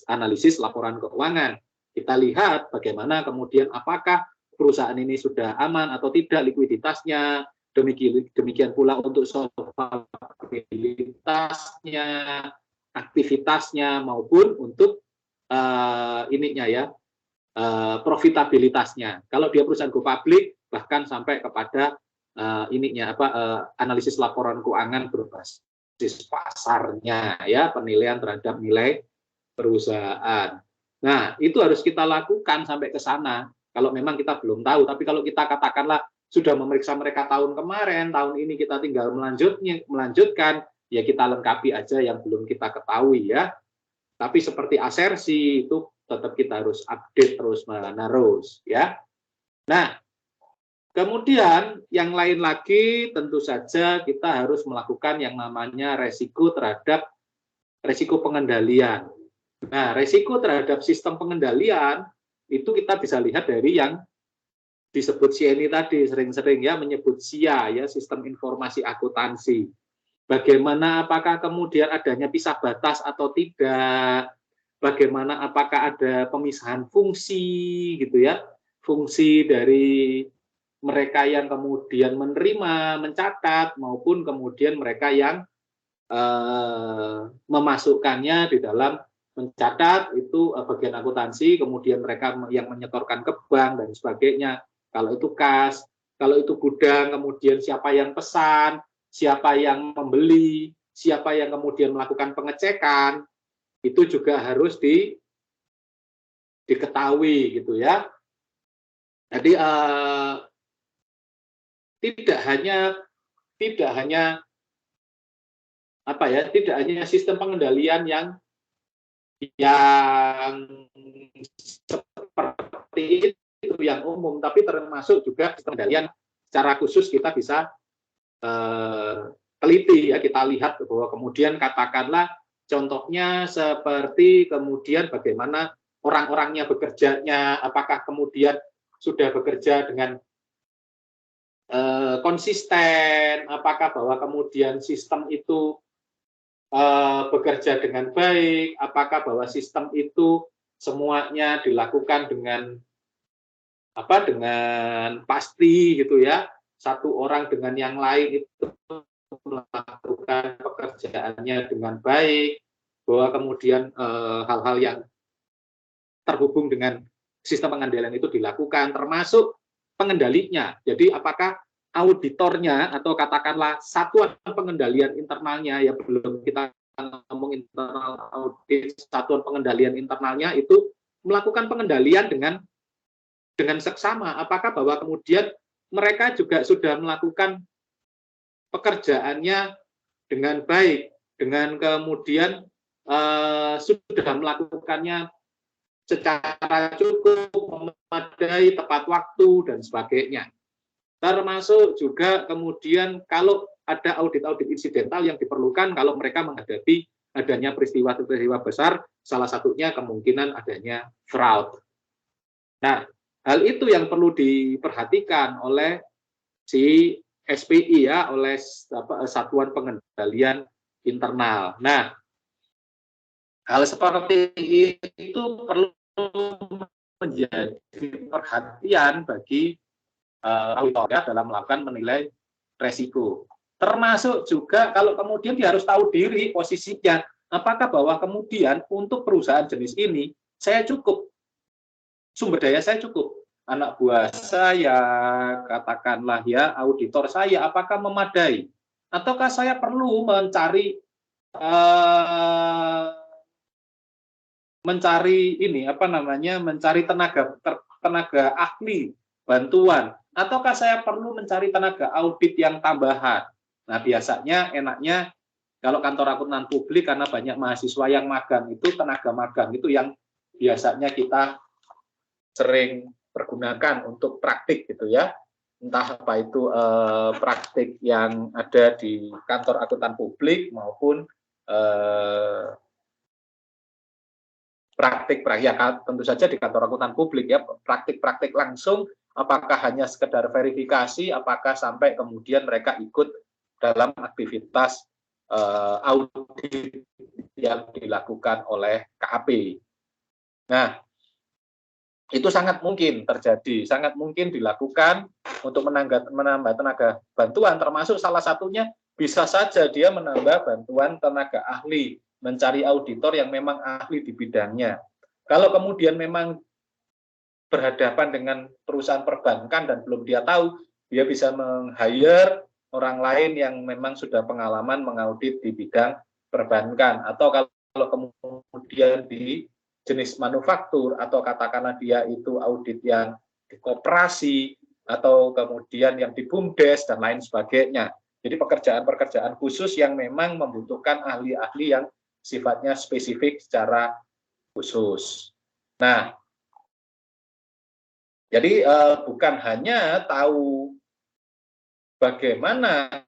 analisis laporan keuangan. Kita lihat bagaimana kemudian apakah perusahaan ini sudah aman atau tidak likuiditasnya, demikian pula untuk solvabilitasnya, aktivitasnya, maupun untuk ininya ya, profitabilitasnya. Kalau dia perusahaan go public, bahkan sampai kepada analisis laporan keuangan berbasis pasarnya, ya, penilaian terhadap nilai perusahaan. Nah, itu harus kita lakukan sampai ke sana. Kalau memang kita belum tahu, tapi kalau kita katakanlah sudah memeriksa mereka tahun kemarin, tahun ini kita tinggal melanjutkan, ya kita lengkapi aja yang belum kita ketahui, ya. Tapi seperti asersi itu tetap kita harus update terus-menerus, ya. Nah, kemudian yang lain lagi tentu saja kita harus melakukan yang namanya resiko terhadap resiko pengendalian. Nah, resiko terhadap sistem pengendalian itu kita bisa lihat dari yang disebut CNI tadi, sering-sering ya menyebut SIA, ya, sistem informasi akuntansi. Bagaimana apakah kemudian adanya pisah batas atau tidak? Bagaimana apakah ada pemisahan fungsi gitu ya? Fungsi dari mereka yang kemudian menerima, mencatat, maupun kemudian mereka yang memasukkannya di dalam mencatat, itu bagian akuntansi, kemudian mereka yang menyetorkan ke bank dan sebagainya. Kalau itu kas, kalau itu gudang, kemudian siapa yang pesan, siapa yang membeli, siapa yang kemudian melakukan pengecekan, itu juga harus diketahui gitu ya. Jadi tidak hanya sistem pengendalian yang seperti itu yang umum, tapi termasuk juga pengendalian secara khusus kita bisa teliti, ya, kita lihat bahwa kemudian katakanlah contohnya seperti kemudian bagaimana orang-orangnya bekerjanya, apakah kemudian sudah bekerja dengan konsisten, apakah bahwa kemudian sistem itu bekerja dengan baik, apakah bahwa sistem itu semuanya dilakukan dengan pasti gitu ya, satu orang dengan yang lain itu melakukan pekerjaannya dengan baik, bahwa kemudian hal-hal yang terhubung dengan sistem pengendalian itu dilakukan, termasuk pengendalinya. Jadi apakah auditornya atau katakanlah satuan pengendalian internalnya, ya belum kita ngomong internal audit, satuan pengendalian internalnya itu melakukan pengendalian dengan seksama, apakah bahwa kemudian mereka juga sudah melakukan pekerjaannya dengan baik, dengan kemudian sudah melakukannya secara cukup, memadai, tepat waktu, dan sebagainya. Termasuk juga kemudian kalau ada audit-audit insidental yang diperlukan kalau mereka menghadapi adanya peristiwa-peristiwa besar, salah satunya kemungkinan adanya fraud. Nah, hal itu yang perlu diperhatikan oleh si SPI, ya, oleh Satuan Pengendalian Internal. Nah, hal seperti itu perlu menjadi perhatian bagi auditor, ya, dalam melakukan menilai resiko. Termasuk juga kalau kemudian dia harus tahu diri posisinya, apakah bahwa kemudian untuk perusahaan jenis ini saya cukup, sumber daya saya cukup, anak buah saya, katakanlah ya, auditor saya, apakah memadai, ataukah saya perlu mencari mencari ini apa namanya, mencari tenaga ahli bantuan, ataukah saya perlu mencari tenaga audit yang tambahan? Nah, biasanya enaknya kalau kantor akuntan publik, karena banyak mahasiswa yang magang, itu tenaga magang itu yang biasanya kita sering pergunakan untuk praktik gitu ya. Entah apa itu praktik yang ada di kantor akuntan publik maupun praktik ya tentu saja di kantor akuntan publik ya, praktik-praktik langsung, apakah hanya sekedar verifikasi, apakah sampai kemudian mereka ikut dalam aktivitas audit yang dilakukan oleh KAP. Nah, itu sangat mungkin terjadi, sangat mungkin dilakukan untuk menambah tenaga bantuan, termasuk salah satunya bisa saja dia menambah bantuan tenaga ahli, mencari auditor yang memang ahli di bidangnya. Kalau kemudian memang berhadapan dengan perusahaan perbankan dan belum dia tahu, dia bisa meng-hire orang lain yang memang sudah pengalaman mengaudit di bidang perbankan. Atau kalau kemudian di jenis manufaktur, atau katakanlah dia itu audit yang di koperasi, atau kemudian yang di BUMDes, dan lain sebagainya. Jadi pekerjaan-pekerjaan khusus yang memang membutuhkan ahli-ahli yang sifatnya spesifik secara khusus. Nah, jadi bukan hanya tahu bagaimana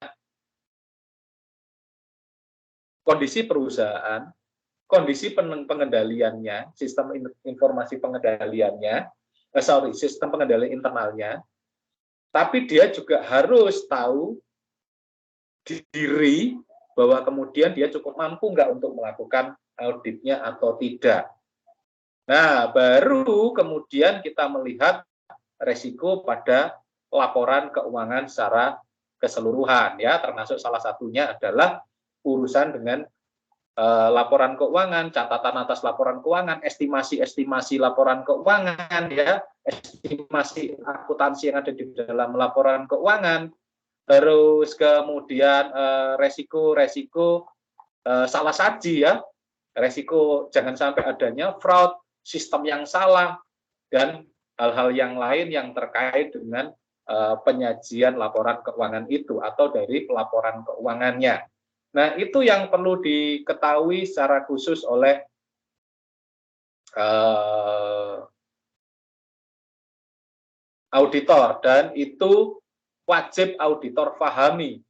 kondisi perusahaan, kondisi pengendaliannya, sistem informasi pengendaliannya, sistem pengendalian internalnya, tapi dia juga harus tahu diri bahwa kemudian dia cukup mampu nggak untuk melakukan auditnya atau tidak. Nah, baru kemudian kita melihat resiko pada laporan keuangan secara keseluruhan, ya, termasuk salah satunya adalah urusan dengan laporan keuangan, catatan atas laporan keuangan, estimasi laporan keuangan, ya, estimasi akuntansi yang ada di dalam laporan keuangan, terus kemudian resiko salah saji, ya, resiko jangan sampai adanya fraud, sistem yang salah, dan hal-hal yang lain yang terkait dengan penyajian laporan keuangan itu atau dari pelaporan keuangannya. Nah, itu yang perlu diketahui secara khusus oleh auditor, dan itu wajib auditor pahami.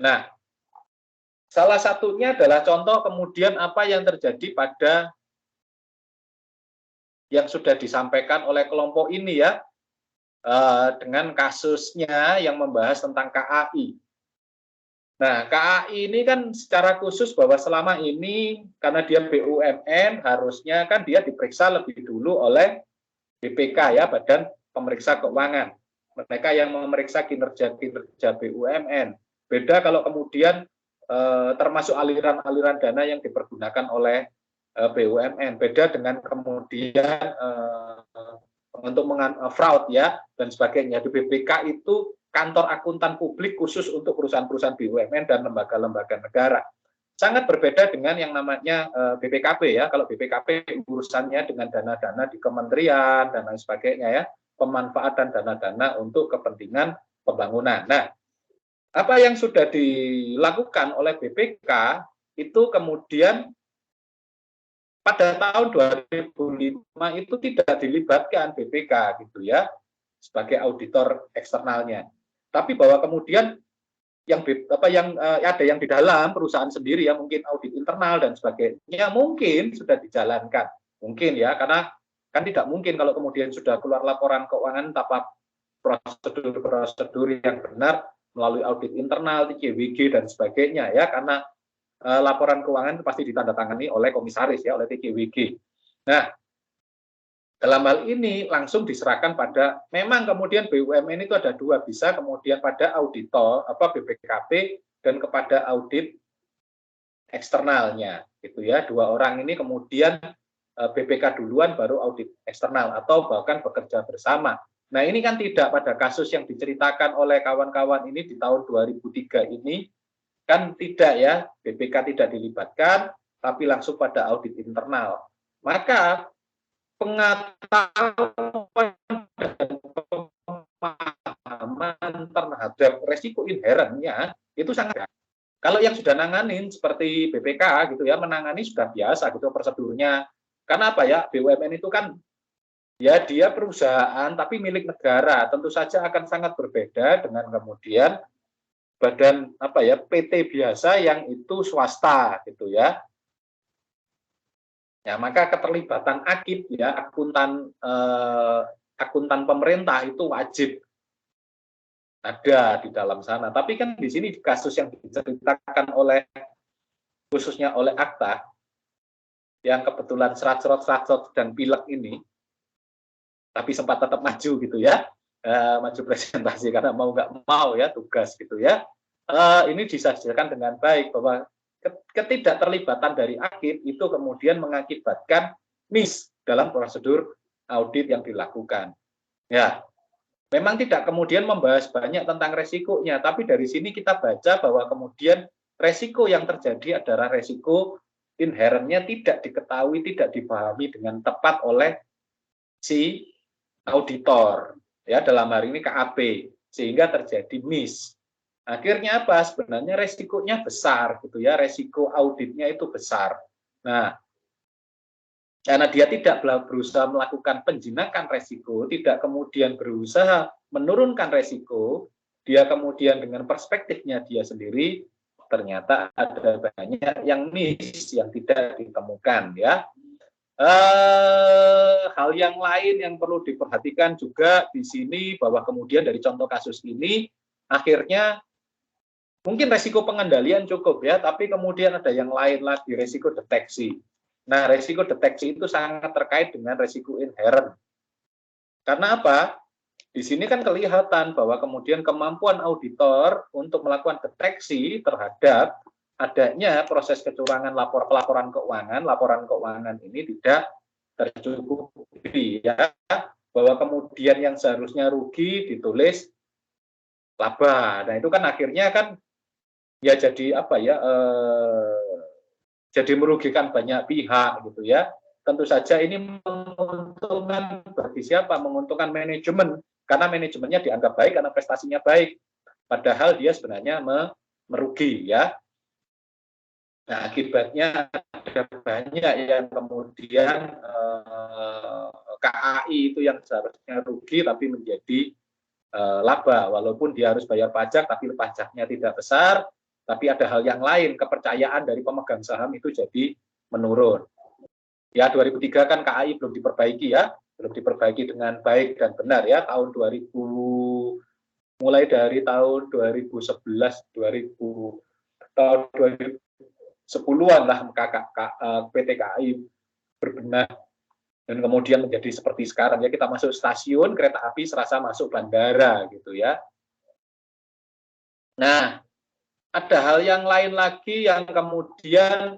Nah, salah satunya adalah contoh kemudian apa yang terjadi pada yang sudah disampaikan oleh kelompok ini, ya, dengan kasusnya yang membahas tentang KAI. Nah, KAI ini kan secara khusus bahwa selama ini karena dia BUMN, harusnya kan dia diperiksa lebih dulu oleh BPK, ya, Badan Pemeriksa Keuangan. Mereka yang memeriksa kinerja BUMN. Beda kalau kemudian termasuk aliran-aliran dana yang dipergunakan oleh BUMN. Beda dengan kemudian untuk fraud, ya, dan sebagainya. Di BPK itu kantor akuntan publik khusus untuk perusahaan-perusahaan BUMN dan lembaga-lembaga negara. Sangat berbeda dengan yang namanya BPKP, ya. Kalau BPKP urusannya dengan dana-dana di kementerian dan lain sebagainya, ya, pemanfaatan dana-dana untuk kepentingan pembangunan. Nah, apa yang sudah dilakukan oleh BPK itu kemudian pada tahun 2005 itu tidak dilibatkan BPK gitu, ya, sebagai auditor eksternalnya. Tapi bahwa kemudian yang ada yang di dalam perusahaan sendiri, ya, mungkin audit internal dan sebagainya mungkin sudah dijalankan. Mungkin, ya, karena kan tidak mungkin kalau kemudian sudah keluar laporan keuangan tanpa prosedur yang benar melalui audit internal, TKWG dan sebagainya, ya, karena laporan keuangan pasti ditandatangani oleh komisaris, ya, oleh TKWG. Nah, dalam hal ini langsung diserahkan pada, memang kemudian BUMN itu ada dua, bisa kemudian pada auditor BPKP dan kepada audit eksternalnya, gitu, ya. Dua orang ini kemudian BPK duluan baru audit eksternal atau bahkan bekerja bersama. Nah, ini kan tidak pada kasus yang diceritakan oleh kawan-kawan ini di tahun 2003 ini, Kan tidak ya, BPK tidak dilibatkan, tapi langsung pada audit internal. Maka pengetahuan dan pemahaman terhadap resiko inherennya itu sangat. Kalau yang sudah nanganin seperti BPK gitu ya, menangani sudah biasa gitu prosedurnya. Karena apa ya, BUMN itu kan ya dia perusahaan tapi milik negara, tentu saja akan sangat berbeda dengan kemudian badan apa ya PT biasa yang itu swasta gitu ya. Ya, maka keterlibatan akib ya akuntan pemerintah itu wajib ada di dalam sana. Tapi kan di sini kasus yang diceritakan oleh khususnya oleh Akta yang kebetulan seracot dan pilek ini, tapi sempat tetap maju gitu ya, maju presentasi karena mau nggak mau ya tugas gitu ya. Ini disajikan dengan baik bahwa ketidakterlibatan dari akib itu kemudian mengakibatkan miss dalam prosedur audit yang dilakukan. Ya, memang tidak kemudian membahas banyak tentang resikonya, tapi dari sini kita baca bahwa kemudian resiko yang terjadi adalah resiko inherentnya tidak diketahui, tidak dipahami dengan tepat oleh si auditor, ya dalam hari ini KAP, sehingga terjadi miss. Akhirnya apa? Sebenarnya resikonya besar gitu ya, resiko auditnya itu besar. Nah, karena dia tidak berusaha melakukan penjinakan resiko, tidak kemudian berusaha menurunkan resiko, dia kemudian dengan perspektifnya dia sendiri, ternyata ada banyak yang miss, yang tidak ditemukan ya. Hal yang lain yang perlu diperhatikan juga di sini bahwa kemudian dari contoh kasus ini, akhirnya mungkin resiko pengendalian cukup ya, tapi kemudian ada yang lain lagi, resiko deteksi. Nah, resiko deteksi itu sangat terkait dengan resiko inherent. Karena apa? Di sini kan kelihatan bahwa kemudian kemampuan auditor untuk melakukan deteksi terhadap adanya proses kecurangan laporan keuangan ini tidak tercukupi ya. Bahwa kemudian yang seharusnya rugi ditulis laba. Nah, itu kan akhirnya kan ya jadi apa ya, jadi merugikan banyak pihak gitu ya. Tentu saja ini menguntungkan bagi siapa? Menguntungkan manajemen, karena manajemennya dianggap baik karena prestasinya baik, padahal dia sebenarnya merugi ya. Nah, akibatnya ada banyak yang kemudian KAI itu yang seharusnya rugi tapi menjadi laba, walaupun dia harus bayar pajak tapi pajaknya tidak besar. Tapi ada hal yang lain, kepercayaan dari pemegang saham itu jadi menurun. Ya, 2003 kan KAI belum diperbaiki ya, belum diperbaiki dengan baik dan benar ya, tahun 2000, mulai dari tahun 2011, tahun 2010-an lah PT KAI berbenah dan kemudian menjadi seperti sekarang ya, kita masuk stasiun kereta api serasa masuk bandara gitu ya. Nah, ada hal yang lain lagi yang kemudian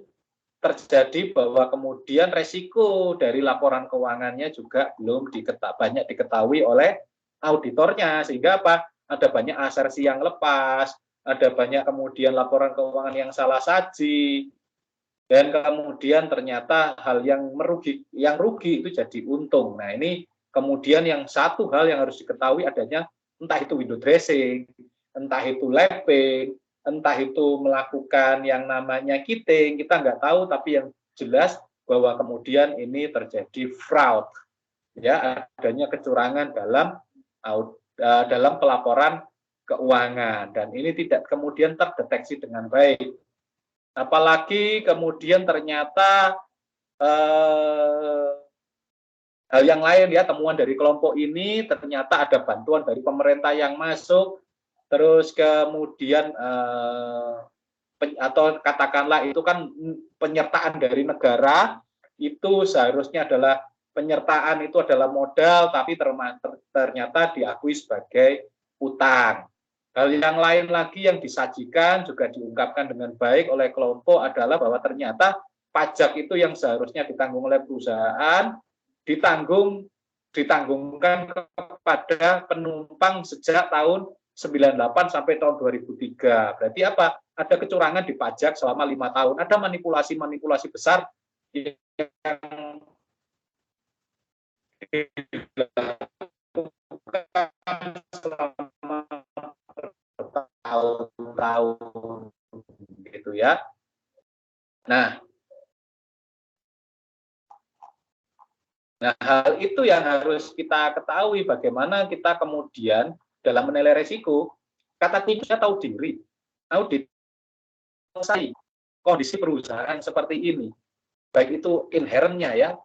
terjadi bahwa kemudian resiko dari laporan keuangannya juga belum banyak diketahui oleh auditornya, sehingga apa? Ada banyak asersi yang lepas, ada banyak kemudian laporan keuangan yang salah saji, dan kemudian ternyata hal yang rugi itu jadi untung. Nah, ini kemudian yang satu hal yang harus diketahui adanya entah itu window dressing, entah itu lapping, entah itu melakukan yang namanya kiting, kita nggak tahu, tapi yang jelas bahwa kemudian ini terjadi fraud, ya adanya kecurangan dalam pelaporan keuangan, dan ini tidak kemudian terdeteksi dengan baik. Apalagi kemudian ternyata hal yang lain ya, temuan dari kelompok ini ternyata ada bantuan dari pemerintah yang masuk. Terus kemudian atau katakanlah itu kan penyertaan dari negara, itu seharusnya adalah penyertaan itu adalah modal, tapi ternyata diakui sebagai utang. Hal yang lain lagi yang disajikan juga diungkapkan dengan baik oleh kelompok adalah bahwa ternyata pajak itu yang seharusnya ditanggung oleh perusahaan ditanggungkan kepada penumpang sejak tahun 98 sampai tahun 2003. Berarti apa? Ada kecurangan di pajak selama 5 tahun. Ada manipulasi-manipulasi besar yang selama tahun-tahun gitu ya. Nah, hal itu yang harus kita ketahui bagaimana kita kemudian dalam menilai resiko. Kata kuncinya tahu diri, audit kondisi perusahaan seperti ini, baik itu inherentnya ya,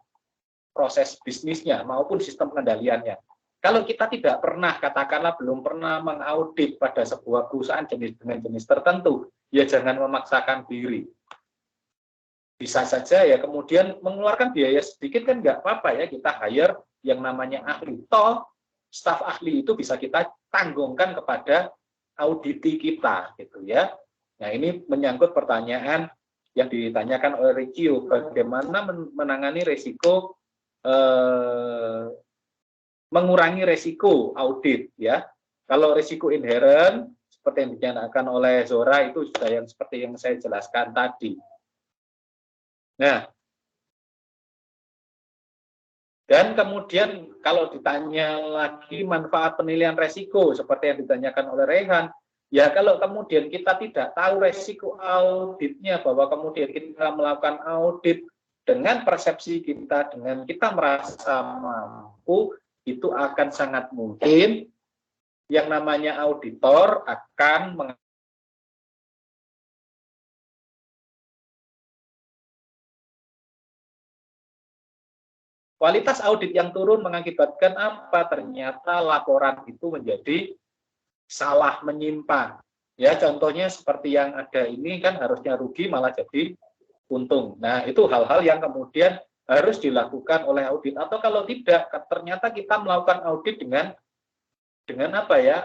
proses bisnisnya maupun sistem pengendaliannya. Kalau kita tidak pernah, katakanlah belum pernah mengaudit pada sebuah perusahaan dengan jenis tertentu, ya jangan memaksakan diri. Bisa saja ya kemudian mengeluarkan biaya sedikit kan nggak apa-apa ya, kita hire yang namanya ahli. Toh staf ahli itu bisa kita tanggungkan kepada auditi kita gitu ya. Nah ini menyangkut pertanyaan yang ditanyakan oleh Rikio, bagaimana menangani resiko, mengurangi resiko audit ya. Kalau resiko inherent seperti yang dinyatakan oleh Zora itu sudah yang seperti yang saya jelaskan tadi. Nah, dan kemudian kalau ditanya lagi manfaat penilaian resiko seperti yang ditanyakan oleh Rehan, ya kalau kemudian kita tidak tahu resiko auditnya, bahwa kemudian kita melakukan audit dengan persepsi kita, dengan kita merasa mampu, itu akan sangat mungkin yang namanya auditor akan kualitas audit yang turun mengakibatkan apa? Ternyata laporan itu menjadi salah, menyimpang. Ya, contohnya seperti yang ada ini kan harusnya rugi malah jadi untung. Nah, itu hal-hal yang kemudian harus dilakukan oleh audit. Atau kalau tidak, ternyata kita melakukan audit dengan apa ya?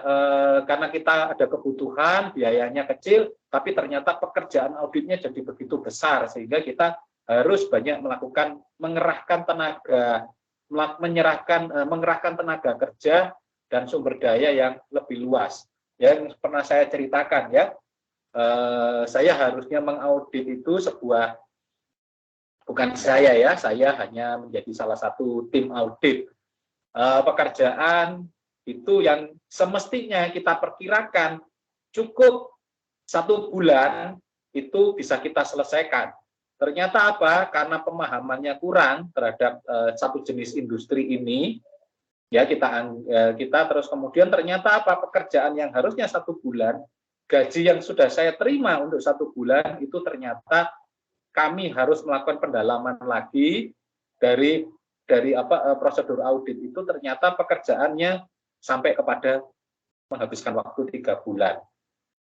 Karena kita ada kebutuhan, biayanya kecil, tapi ternyata pekerjaan auditnya jadi begitu besar sehingga kita harus banyak melakukan mengerahkan tenaga kerja dan sumber daya yang lebih luas. Yang pernah saya ceritakan ya, saya harusnya mengaudit itu sebuah, bukan saya ya, saya hanya menjadi salah satu tim audit. Pekerjaan itu yang semestinya kita perkirakan cukup 1 bulan itu bisa kita selesaikan. Ternyata apa? Karena pemahamannya kurang terhadap satu jenis industri ini, ya kita terus kemudian ternyata apa? Pekerjaan yang harusnya 1 bulan, gaji yang sudah saya terima untuk 1 bulan itu ternyata kami harus melakukan pendalaman lagi dari prosedur audit itu, ternyata pekerjaannya sampai kepada menghabiskan waktu 3 bulan.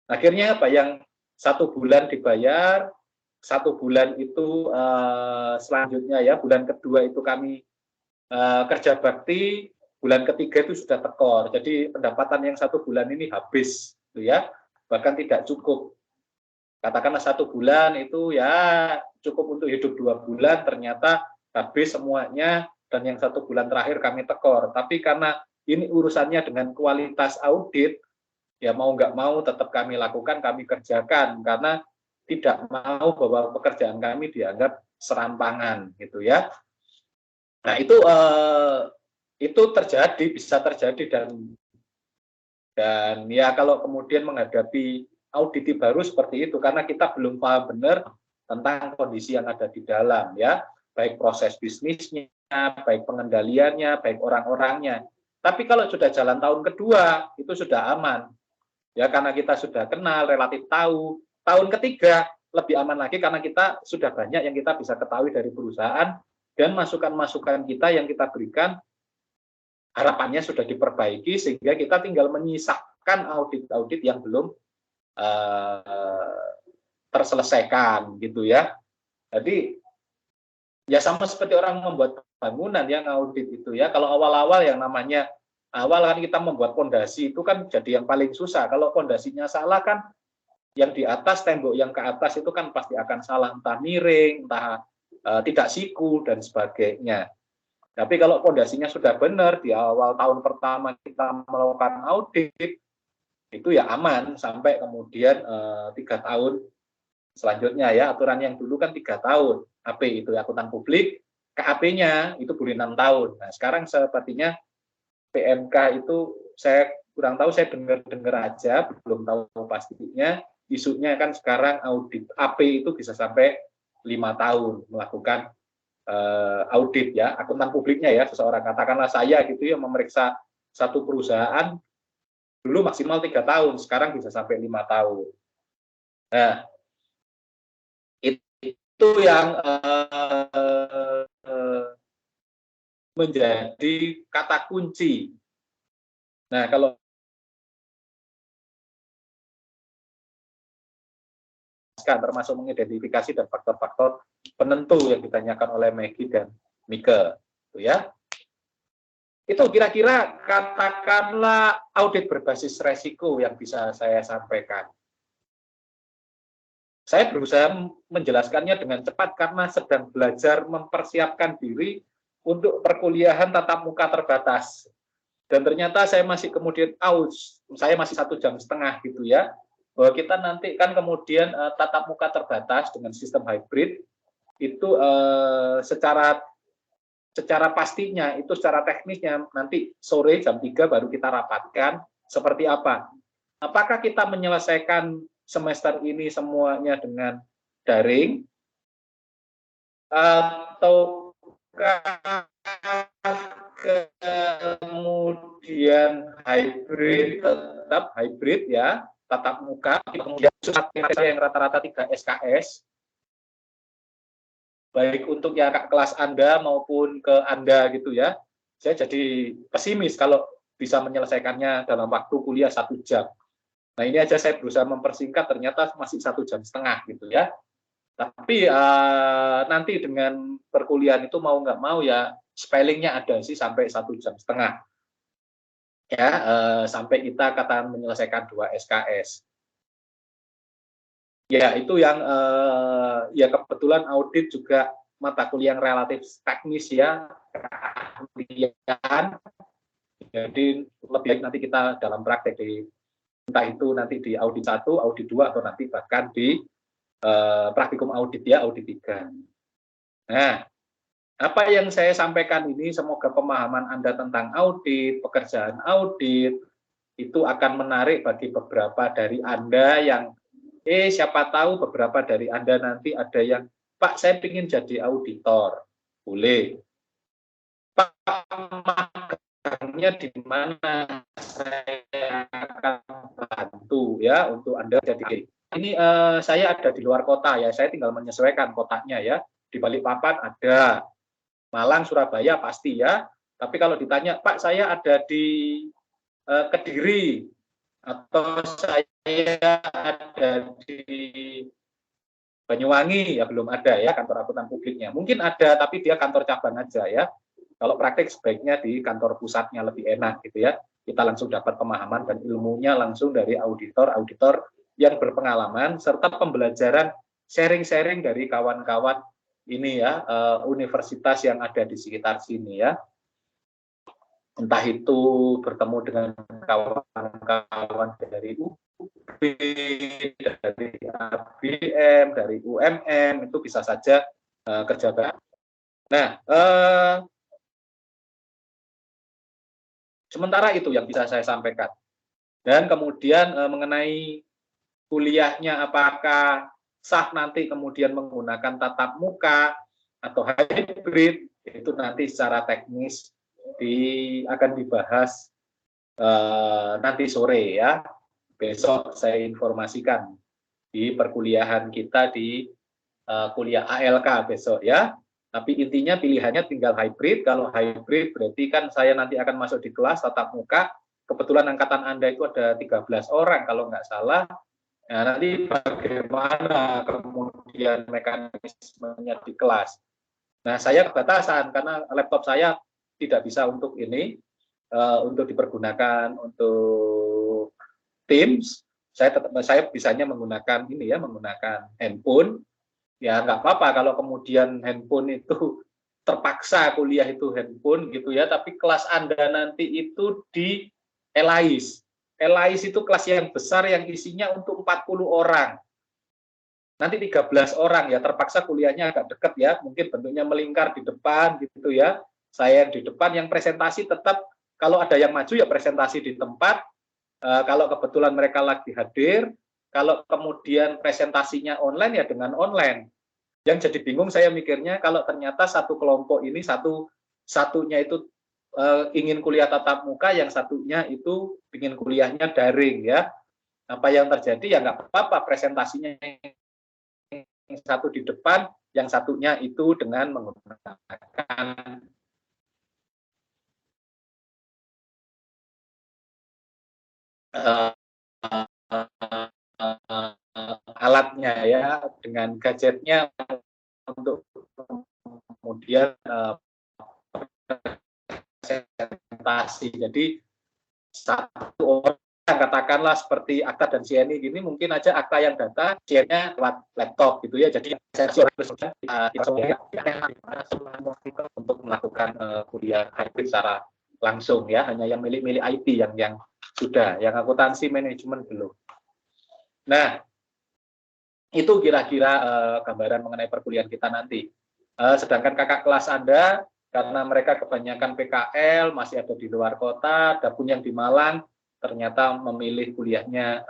Akhirnya apa? Yang 1 bulan dibayar, 1 bulan itu selanjutnya ya, bulan kedua itu kami kerja bakti, bulan ketiga itu sudah tekor. Jadi pendapatan yang 1 bulan ini habis, gitu ya, bahkan tidak cukup. Katakanlah 1 bulan itu ya cukup untuk hidup 2 bulan, ternyata habis semuanya, dan yang 1 bulan terakhir kami tekor. Tapi karena ini urusannya dengan kualitas audit, ya mau nggak mau tetap kami lakukan, kami kerjakan, karena tidak mau bahwa pekerjaan kami dianggap serampangan gitu ya. Nah itu terjadi, bisa terjadi, dan ya kalau kemudian menghadapi audit baru seperti itu, karena kita belum paham benar tentang kondisi yang ada di dalam ya, baik proses bisnisnya, baik pengendaliannya, baik orang-orangnya. Tapi kalau sudah jalan tahun kedua itu sudah aman ya, karena kita sudah kenal, relatif tahu. Tahun ketiga lebih aman lagi karena kita sudah banyak yang kita bisa ketahui dari perusahaan, dan masukan-masukan kita yang kita berikan harapannya sudah diperbaiki sehingga kita tinggal menyisakan audit-audit yang belum terselesaikan gitu ya. Jadi ya sama seperti orang membuat bangunan yang audit itu ya. Kalau awal-awal yang namanya awal kan kita membuat fondasi itu kan jadi yang paling susah. Kalau fondasinya salah kan yang di atas, tembok yang ke atas itu kan pasti akan salah, entah miring, entah tidak siku dan sebagainya. Tapi kalau fondasinya sudah benar di awal tahun pertama kita melakukan audit, itu ya aman sampai kemudian 3 tahun selanjutnya ya. Aturan yang dulu kan 3 tahun AP itu akuntan publik, KAP-nya itu boleh 6 tahun. Nah sekarang sepertinya PMK itu saya kurang tahu, saya dengar aja, belum tahu pastinya. Isunya kan sekarang audit AP itu bisa sampai 5 tahun melakukan audit ya, akuntan publiknya ya, seseorang katakanlah saya gitu ya memeriksa satu perusahaan dulu maksimal 3 tahun, sekarang bisa sampai 5 tahun. Nah, itu yang menjadi kata kunci. Nah, kalau termasuk mengidentifikasi dan faktor-faktor penentu yang ditanyakan oleh Maggie dan Mika, itu ya. Itu kira-kira katakanlah audit berbasis resiko yang bisa saya sampaikan. Saya berusaha menjelaskannya dengan cepat karena sedang belajar mempersiapkan diri untuk perkuliahan tatap muka terbatas. Dan ternyata saya masih kemudian saya masih 1,5 jam gitu ya. Bahwa kita nanti kan kemudian tatap muka terbatas dengan sistem hybrid itu secara pastinya itu secara teknisnya nanti sore jam 3 baru kita rapatkan seperti apa. Apakah kita menyelesaikan semester ini semuanya dengan daring atau kemudian hybrid, tetap hybrid ya, tatap muka, kemudian yang rata-rata 3 SKS, baik untuk ya kelas Anda maupun ke Anda gitu ya. Saya jadi pesimis kalau bisa menyelesaikannya dalam waktu kuliah 1 jam. Nah ini aja saya berusaha mempersingkat, ternyata masih 1,5 jam gitu ya. Tapi nanti dengan perkuliahan itu mau nggak mau ya spellingnya ada sih sampai 1,5 jam. Ya, sampai kita katakan menyelesaikan 2 SKS. Ya, itu yang ya kebetulan audit juga mata kuliah yang relatif teknis ya. Jadi lebih baik nanti kita dalam praktek di entah itu nanti di audit 1, audit 2 atau nanti bahkan di praktikum audit ya, audit 3. Nah, apa yang saya sampaikan ini semoga pemahaman Anda tentang audit, pekerjaan audit, itu akan menarik bagi beberapa dari Anda yang, siapa tahu beberapa dari Anda nanti ada yang, Pak saya ingin jadi auditor, boleh. Pak magangnya di mana, saya akan bantu ya untuk Anda jadi. Ini saya ada di luar kota ya, saya tinggal menyesuaikan kotanya ya. Di Balikpapan ada, Malang, Surabaya pasti ya. Tapi kalau ditanya, Pak saya ada di Kediri atau saya ada di Banyuwangi, ya belum ada ya kantor akuntan publiknya. Mungkin ada, tapi dia kantor cabang aja ya. Kalau praktek sebaiknya di kantor pusatnya lebih enak gitu ya. Kita langsung dapat pemahaman dan ilmunya langsung dari auditor-auditor yang berpengalaman serta pembelajaran sharing-sharing dari kawan-kawan ini ya, universitas yang ada di sekitar sini ya. Entah itu bertemu dengan kawan-kawan dari UB, dari ABM, dari UMM, itu bisa saja kerja bareng. Nah, sementara itu yang bisa saya sampaikan. Dan kemudian mengenai kuliahnya apakah sah nanti kemudian menggunakan tatap muka atau hybrid, itu nanti secara teknis akan dibahas nanti sore ya. Besok saya informasikan di perkuliahan kita di kuliah ALK besok ya. Tapi intinya pilihannya tinggal hybrid. Kalau hybrid berarti kan saya nanti akan masuk di kelas tatap muka. Kebetulan angkatan Anda itu ada 13 orang kalau nggak salah. Nah, nanti bagaimana kemudian mekanismenya di kelas. Nah, saya kebatasan karena laptop saya tidak bisa untuk ini, untuk dipergunakan untuk Teams. Saya bisanya menggunakan ini ya, menggunakan handphone. Ya nggak apa-apa kalau kemudian handphone itu terpaksa kuliah itu handphone gitu ya, tapi kelas Anda nanti itu di ELAIS. LAIS itu kelas yang besar yang isinya untuk 40 orang. Nanti 13 orang ya, terpaksa kuliahnya agak dekat ya, mungkin bentuknya melingkar di depan gitu ya. Saya yang di depan, yang presentasi tetap kalau ada yang maju ya presentasi di tempat. Kalau kebetulan mereka lagi hadir, kalau kemudian presentasinya online ya dengan online. Yang jadi bingung saya mikirnya kalau ternyata satu kelompok ini satunya itu ingin kuliah tatap muka, yang satunya itu ingin kuliahnya daring ya. Apa yang terjadi ya nggak apa-apa, presentasinya yang satu di depan, yang satunya itu dengan menggunakan alatnya ya, dengan gadgetnya untuk kemudian presentasi. Jadi satu orang katakanlah seperti Akta dan CNI gini, mungkin aja Akta yang data, CNI lewat laptop gitu ya. Jadi sesi untuk melakukan kuliah hybrid secara langsung ya, hanya yang milik-milik IT yang sudah, yang akuntansi manajemen belum. Nah, itu kira-kira gambaran mengenai perkuliahan kita nanti. Sedangkan kakak kelas Anda, karena mereka kebanyakan PKL, masih ada di luar kota, ada pun yang di Malang, ternyata memilih kuliahnya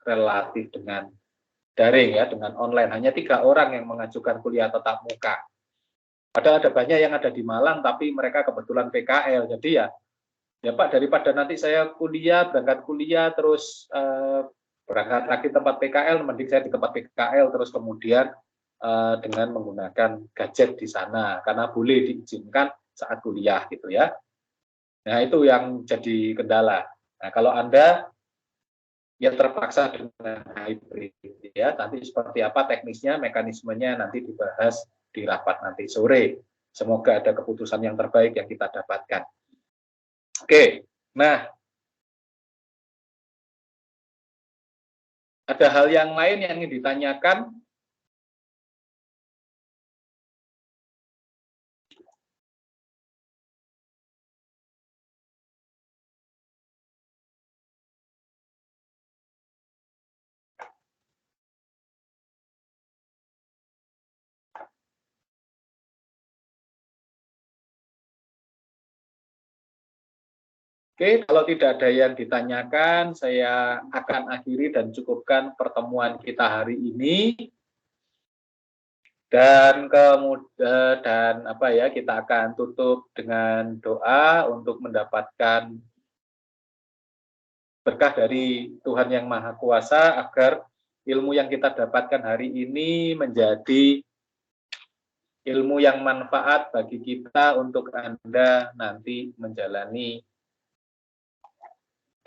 relatif dengan daring ya, dengan online. Hanya 3 orang yang mengajukan kuliah tatap muka. Padahal ada banyak yang ada di Malang, tapi mereka kebetulan PKL. Jadi ya Pak, daripada nanti saya berangkat kuliah, terus berangkat lagi tempat PKL, mending saya di tempat PKL, terus kemudian dengan menggunakan gadget di sana, karena boleh diizinkan saat kuliah gitu ya. Nah, itu yang jadi kendala. Nah, kalau Anda ya terpaksa dengan hybrid ya, nanti seperti apa teknisnya, mekanismenya nanti dibahas di rapat nanti sore. Semoga ada keputusan yang terbaik yang kita dapatkan. Oke, nah ada hal yang lain yang ingin ditanyakan? Oke, kalau tidak ada yang ditanyakan, saya akan akhiri dan cukupkan pertemuan kita hari ini. Dan kemudian kita akan tutup dengan doa untuk mendapatkan berkah dari Tuhan Yang Maha Kuasa agar ilmu yang kita dapatkan hari ini menjadi ilmu yang manfaat bagi kita untuk Anda nanti menjalani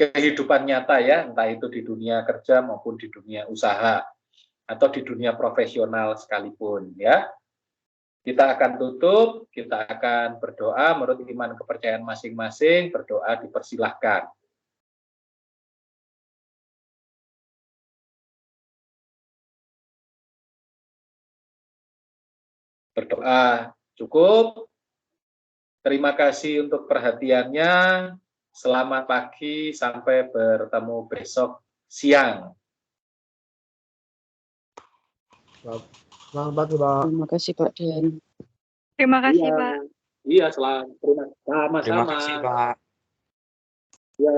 kehidupan nyata ya, entah itu di dunia kerja maupun di dunia usaha atau di dunia profesional sekalipun ya. Kita akan tutup, kita akan berdoa menurut iman kepercayaan masing-masing, berdoa dipersilahkan. Berdoa cukup. Terima kasih untuk perhatiannya. Selamat pagi, sampai bertemu besok siang. Selamat pagi, Pak. Terima kasih, Pak Dian. Terima kasih, Iya, Pak. iya, sama-sama. Terima kasih, Pak. Ya.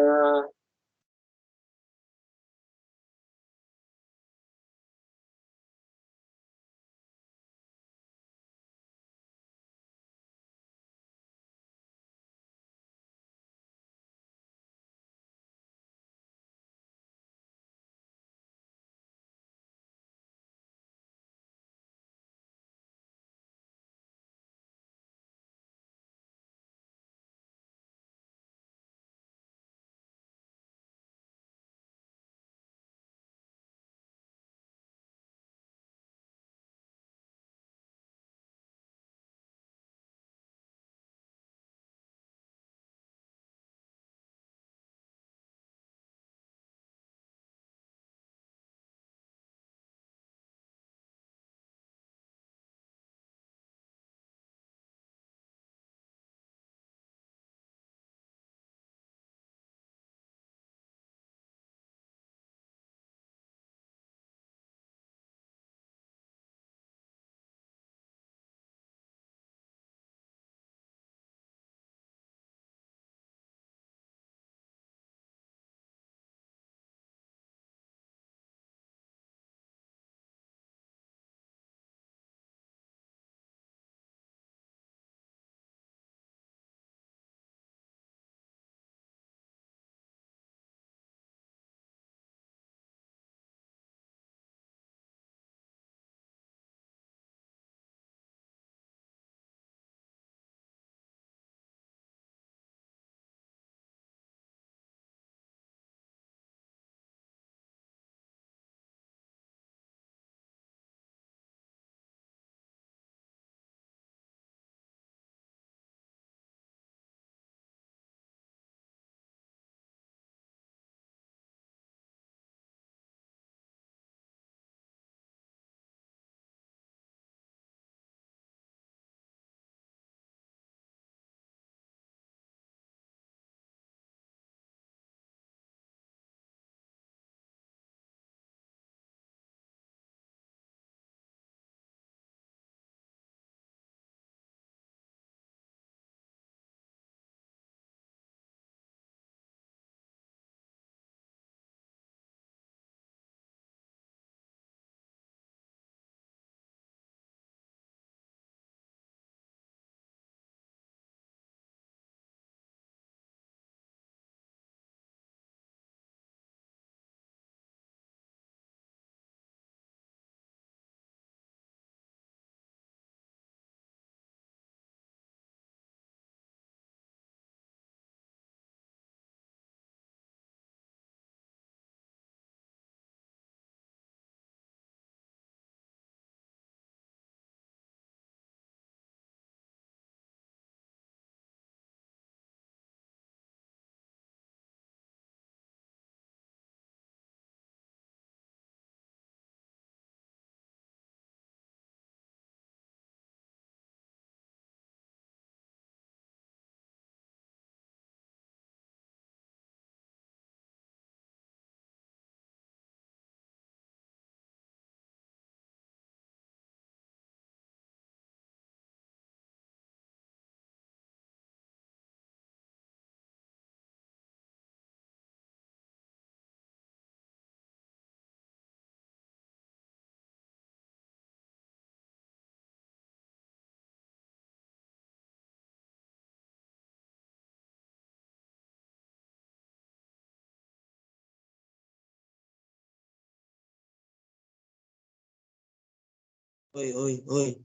Oi.